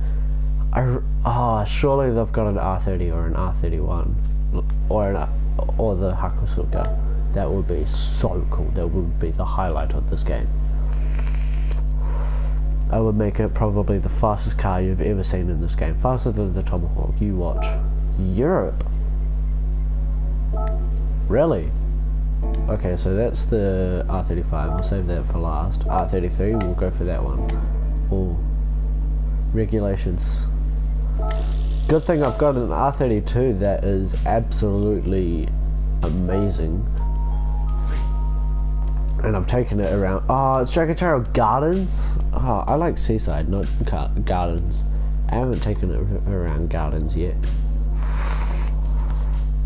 Surely they've got an R30 or an R31 or the Hakusuka. That would be so cool. That would be the highlight of this game. I would make it probably the fastest car you've ever seen in this game. Faster than the Tomahawk. You watch. Europe. Really? Okay, so that's the R35. We'll save that for last. R33, we'll go for that one. Oh. Regulations. Good thing I've got an R32 that is absolutely amazing. And I've taken it around. Oh, it's Jakarta Gardens. Oh, I like Seaside, not Gardens. I haven't taken it around Gardens yet.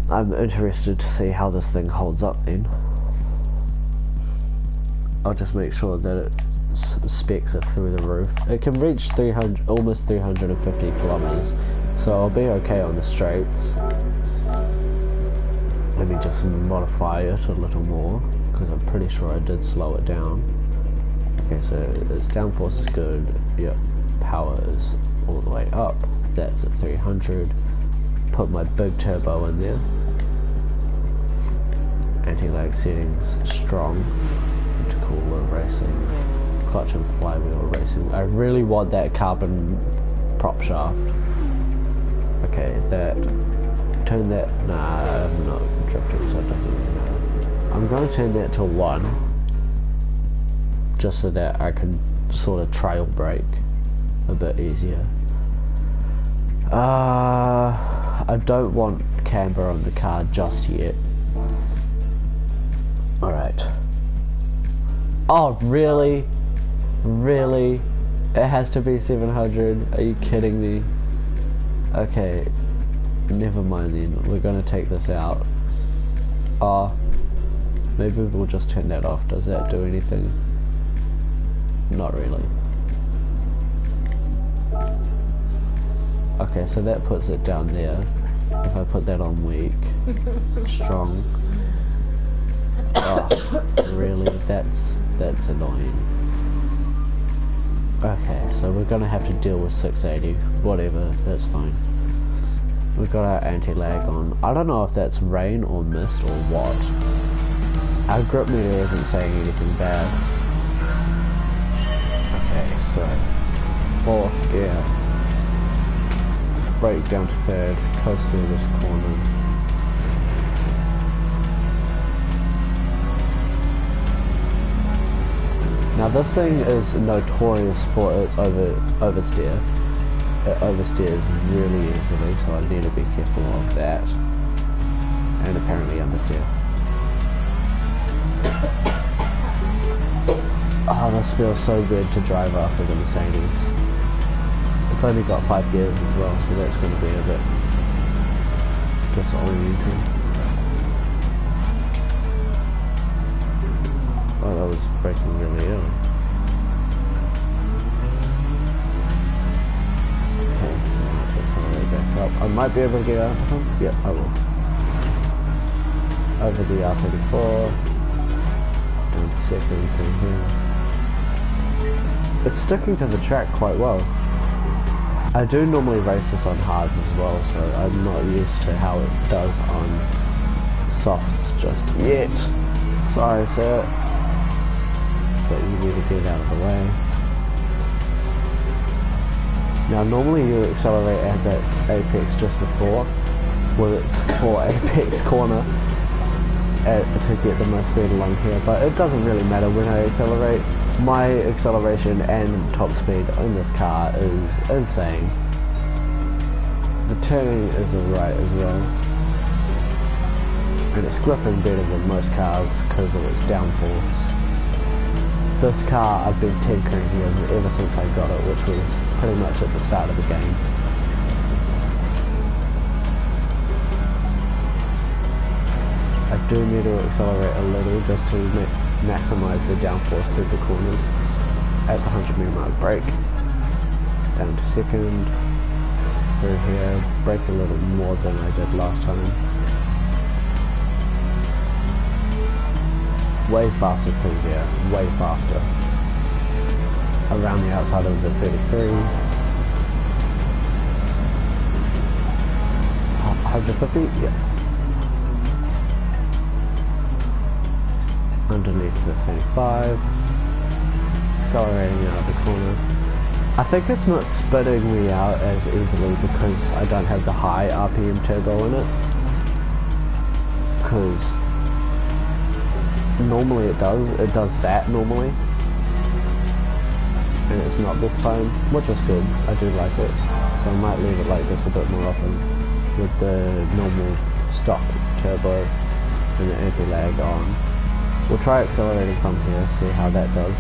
I'm interested to see how this thing holds up then. I'll just make sure that its specs are through the roof. It can reach 300, almost 350 kilometers, so I'll be okay on the straights. Let me just modify it a little more, because I'm pretty sure I did slow it down. Okay, so its downforce is good. Yep, power is all the way up. That's at 300. Put my big turbo in there. Anti-lag settings strong. Intercooler racing. Clutch and flywheel racing. I really want that carbon prop shaft. Okay, that. Turn that. Nah, I'm not drifting, so it doesn't really matter. I'm going to turn that to 1. Just so that I can sort of trail brake a bit easier. I don't want camber on the car just yet. Alright. Oh, really? Really? It has to be 700? Are you kidding me? Okay. Never mind then. We're gonna take this out. Maybe we'll just turn that off. Does that do anything? Not really. Okay, so that puts it down there. If I put that on weak, strong. Oh, really? That's annoying. Okay, so we're gonna have to deal with 680. Whatever, that's fine. We've got our anti-lag on. I don't know if that's rain or mist or what. Our grip meter isn't saying anything bad. Okay, so 4th gear. Brake down to 3rd, coast through this corner. Now this thing is notorious for its oversteer. It oversteers really easily, so I need to be careful of that. And apparently understeer. Oh, this feels so good to drive after the Mercedes. It's only got 5 gears as well, so that's going to be a bit disorienting. Oh, that was braking really early. Okay, let's accelerate back up. I might be able to get out of him. Yep, I will. Over the R34. Down to 2nd through here. It's sticking to the track quite well. I do normally race this on hards as well, so I'm not used to how it does on softs just yet. Sorry, sir. But you need to get out of the way. Now normally you accelerate at that apex just before, when it's for apex corner, to get the most speed along here, but it doesn't really matter when I accelerate. My acceleration and top speed in this car is insane. The turning is alright as well. And it's gripping better than most cars because of its downforce. This car I've been tinkering with ever since I got it, which was pretty much at the start of the game. I do need to accelerate a little just to maximize the downforce through the corners. at the 100 meter mark, brake, down to second, through here, brake a little more than I did last time. Way faster through here, way faster. Around the outside of the 33. 150? Yeah. Underneath the 35. Accelerating out of the corner. I think it's not spitting me out as easily because I don't have the high RPM turbo in it. Because normally it does that normally. And it's not this time, which is good. I do like it. So I might leave it like this a bit more often with the normal stock turbo and the anti-lag on. We'll try accelerating from here, see how that does.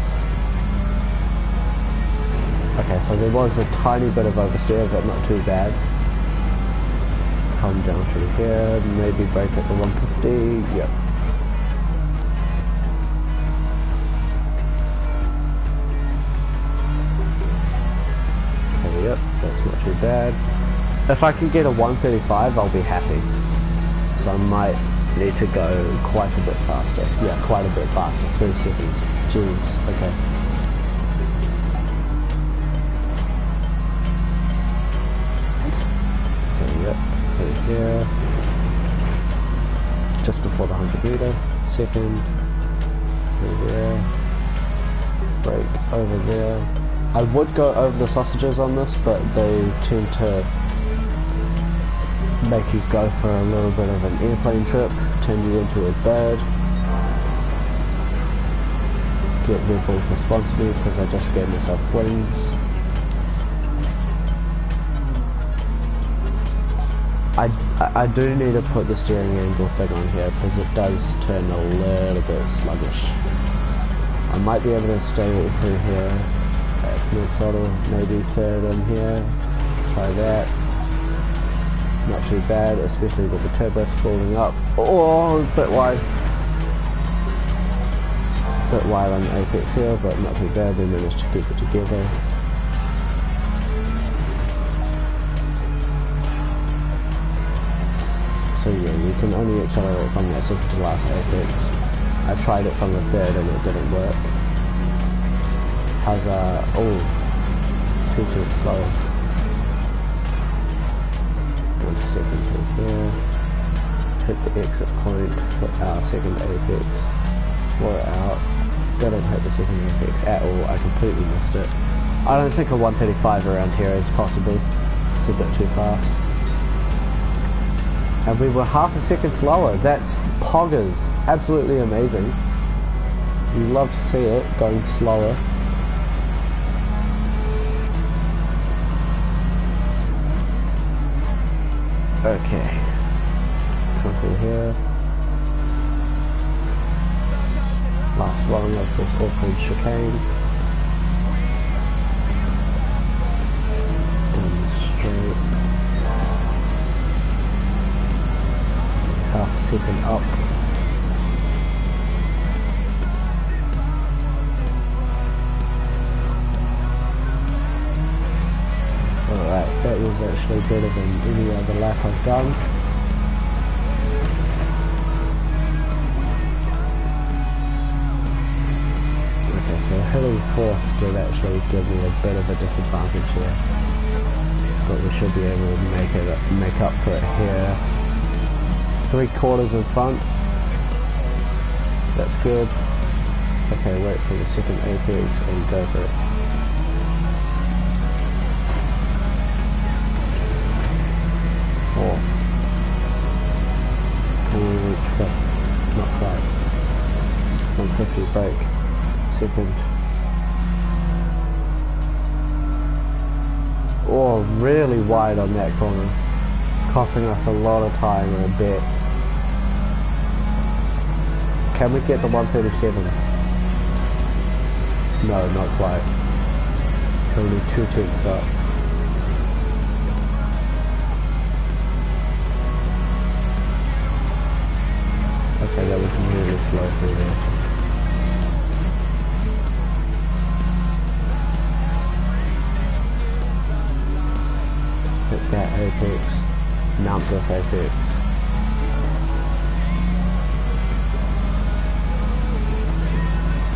Okay, so there was a tiny bit of oversteer, but not too bad. Come down through here, maybe brake at the 150, yep. Okay, yep, that's not too bad. If I can get a 135, I'll be happy. So I might need to go quite a bit faster. Yeah, quite a bit faster, 3 seconds. Jeez, okay. Yep, through here, just before the 100 meter, second, through there, brake over there. I would go over the sausages on this, but they tend to make you go for a little bit of an airplane trip, turn you into a bird. Get Red Bull to sponsor me because I just gave myself wings. I do need to put the steering angle thing on here because it does turn a little bit sluggish. I might be able to stay through here at full throttle, maybe third in here, try that. Not too bad, especially with the turbo spooling up. Oh, a bit wide. Bit wide on the apex here, but not too bad, we managed to keep it together. So yeah, you can only accelerate from that second to last apex. I tried it from the third and it didn't work. How's oh, too slow. 1 second to here. Hit the exit point, put our second apex, floor it out. Didn't hit the second apex at all, I completely missed it. I don't think a 135 around here is possible. It's a bit too fast. And we were half a second slower. That's poggers. Absolutely amazing. You love to see it going slower. Okay. Come through here. Last one of this awkward chicane. Down the street. Half a second up. Alright, that was actually better than any other lap I've done. Okay, so hitting fourth did actually give me a bit of a disadvantage here. But we should be able to make up for it here. 3/4 in front. That's good. Okay, wait for the second apex and go for it. Fourth. Can we reach fifth? Not quite. 150 brake. Second. Oh, really wide on that corner. Costing us a lot of time and a bit. Can we get the 137? No, not quite. Only 2 tenths up. Okay, that was really slow through there. hit that apex, mount this apex.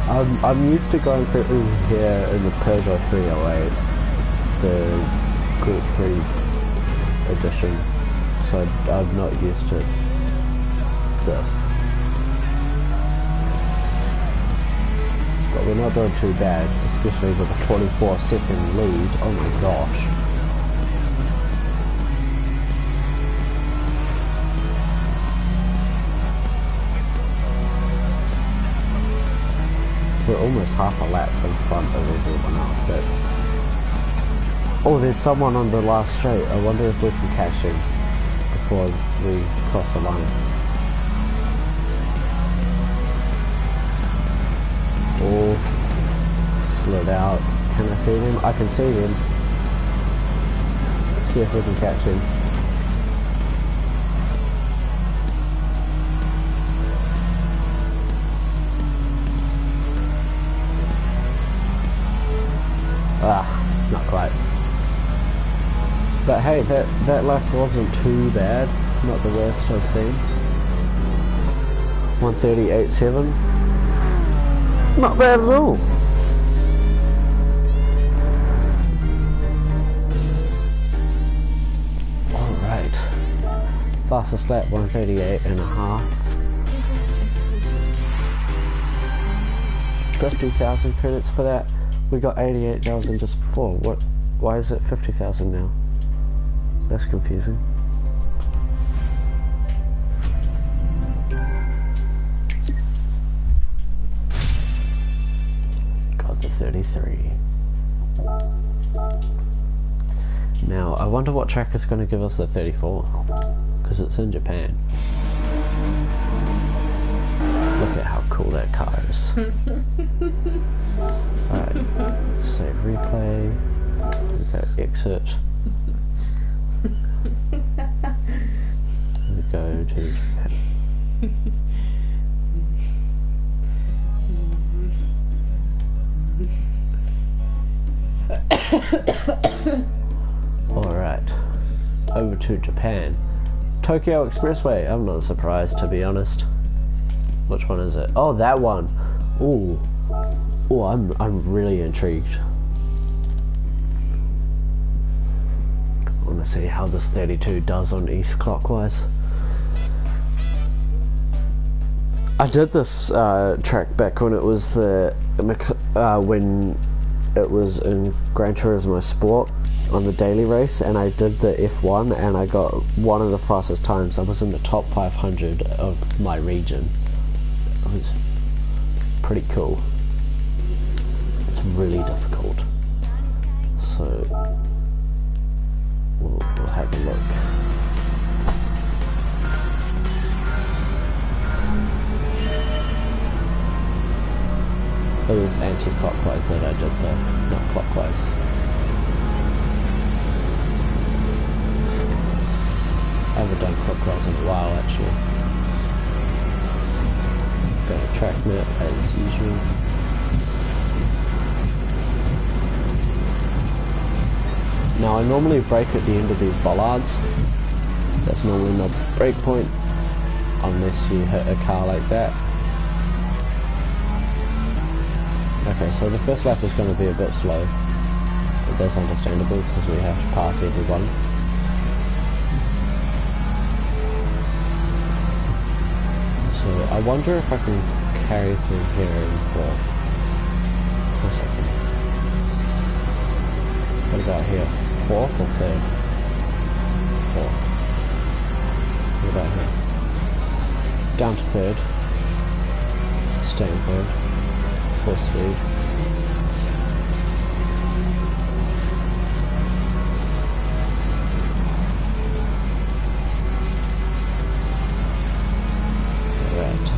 I'm used to going through here in the Peugeot 308, the Group 3 edition, so I'm not used to this. But we're not doing too bad, especially with a 24-second lead. Oh my gosh. We're almost half a lap in front of everyone else. That's... Oh, there's someone on the last straight. I wonder if we can catch him before we cross the line. Oh, slid out. Can I see him? I can see him. See if we can catch him. Ah, not quite. But hey, that lap wasn't too bad. Not the worst I've seen. 1:38.7. Not bad at all. Alright. Fastest lap, 1:38.5. 50,000 credits for that. We got 88,000 just before. What? Why is it 50,000 now? That's confusing. Got the 33. Now, I wonder what track is going to give us the 34. Because it's in Japan. Look at how cool that car is. Alright, save replay, we go exit, we go to Japan. Alright, over to Japan. Tokyo Expressway, I'm not surprised to be honest. Which one is it? Oh, that one! Ooh. Oh, I'm really intrigued. I want to see how this 32 does on east clockwise. I did this track back when it was when it was in Gran Turismo Sport on the daily race, and I did the F1 and I got one of the fastest times. I was in the top 500 of my region. It was pretty cool. Really difficult, so we'll have a look. It was anti-clockwise that I did though, not clockwise. I haven't done clockwise in a while actually. Got a track map as usual. Now I normally brake at the end of these bollards. That's normally my brake point, unless you hit a car like that. Okay, so the first lap is going to be a bit slow, but that's understandable because we have to pass everyone. So I wonder if I can carry through here in fourth. For a second. What about here? Fourth or third? Fourth. What about here? Down to third. Stay in third. Full speed. Alright.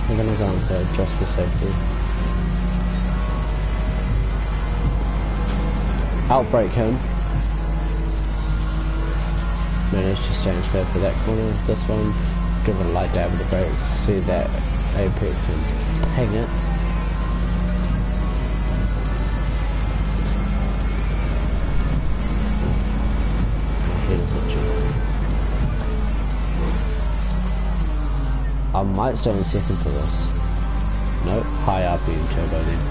I'm gonna go on third just for safety. Outbrake him. Managed to stand fair for that corner. This one, give it a light dab with the brakes, see that apex and hang it. I might stay in second for this. Nope, high RPM turbo then.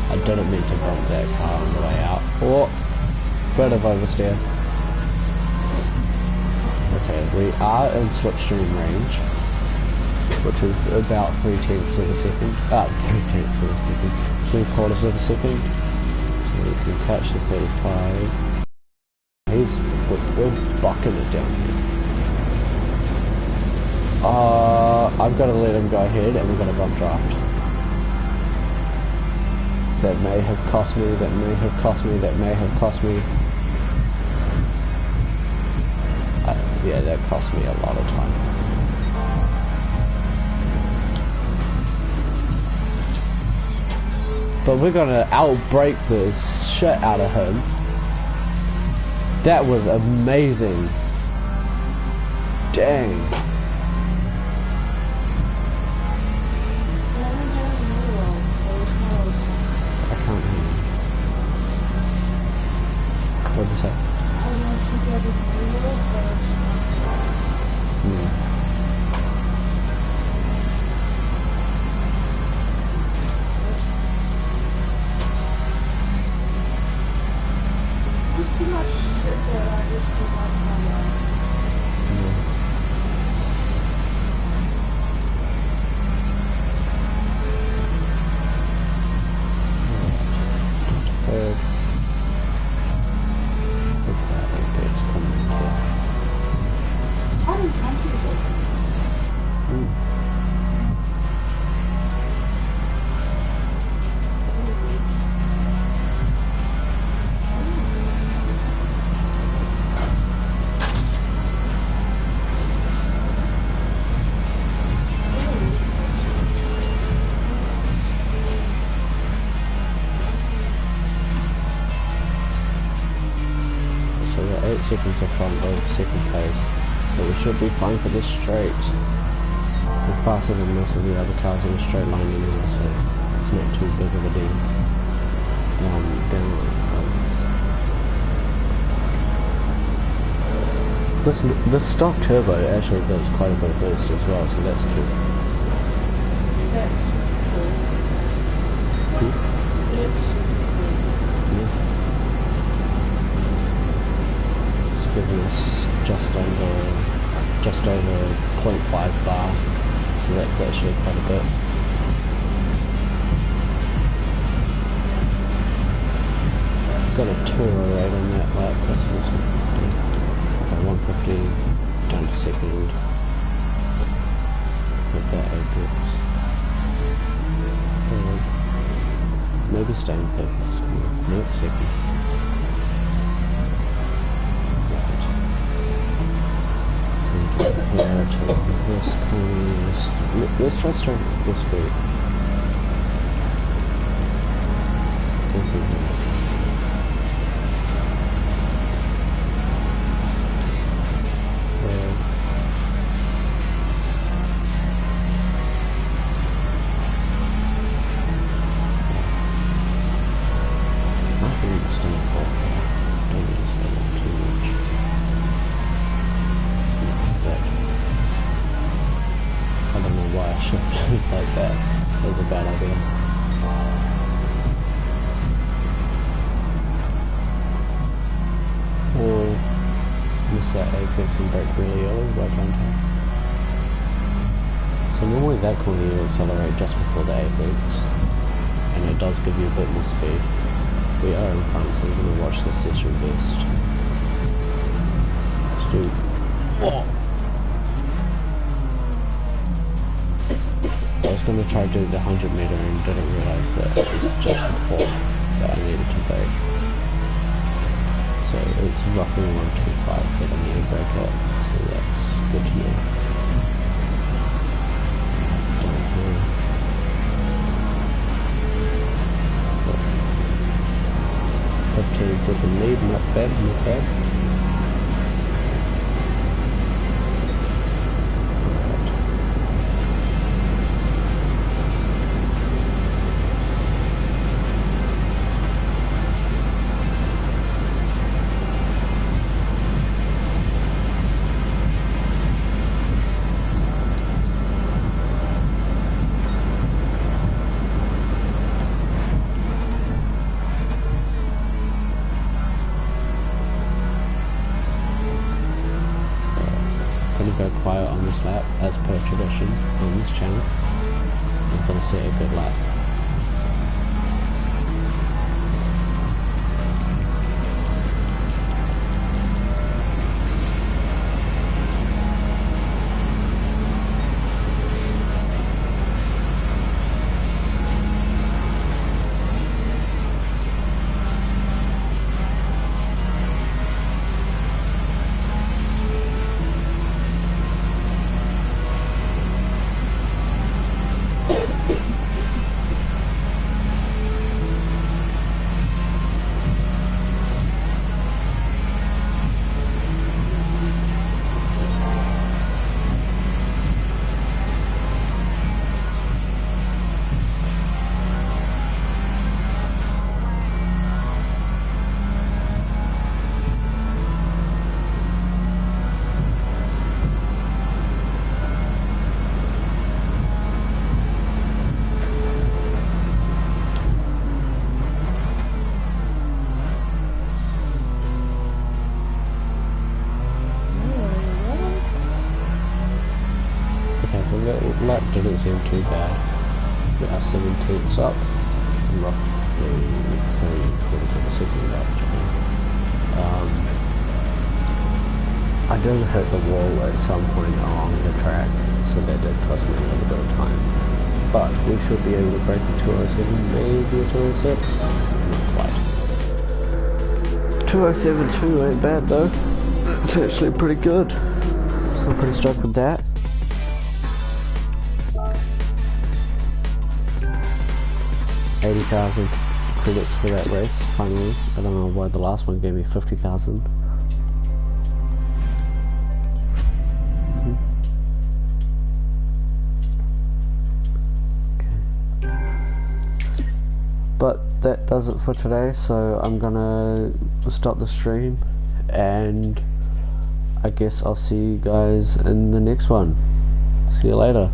I didn't mean to bump that car on the way out. Oh, bit of oversteer. Okay, we are in slipstream range, which is about 3/10 of a second. 3/10 of a second. 3/4 of a second. So we can catch the 35. We're bucking it down here. I've got to let him go ahead and we're going to bump draft. That may have cost me, that may have cost me, that may have cost me. Yeah, that cost me a lot of time. But we're going to outbrake the shit out of him. That was amazing. Dang. What did you say? Seconds of front of second place, so we should be fine for this straight. We're faster than most of the other cars in a straight line anyway, so it's not too big of a deal. This stock turbo actually does quite a bit of boost as well, so that's cool. Giving us just over 0.5 bar, so that's actually quite a bit. Got a turbo rate on that lap, that's awesome. Okay, 150 down to second. Put that apex. Maybe staying third. No, second. Let's try straight this speed. Like that was a bad idea. Or miss that apex and brake really early right on time. So normally that corner you accelerate just before the apex, and it does give you a bit more speed. We are in front, so we're going to watch this session first. Let's do. Oh. I was going to try to do the 100 meter and didn't realise that it was just before that I needed to brake. So it's roughly 125 that I need to brake at, so that's good to know. Down here. 15-second lead, not bad, not bad. gonna go quiet on this lap, as per tradition on this channel. I'm gonna set a good lap. Lap didn't seem too bad. We are 17ths up. Roughly 3/4 of a second lap. I did hit the wall at some point along the track, so that did cost me a little bit of time. But we should be able to break a 207, maybe a 206. Not quite. 207.2 ain't bad though. It's actually pretty good. So I'm pretty stoked with that. $80,000 credits for that race, finally. I don't know why the last one gave me 50,000. Okay. But that does it for today, so I'm gonna stop the stream, and I guess I'll see you guys in the next one. See you later.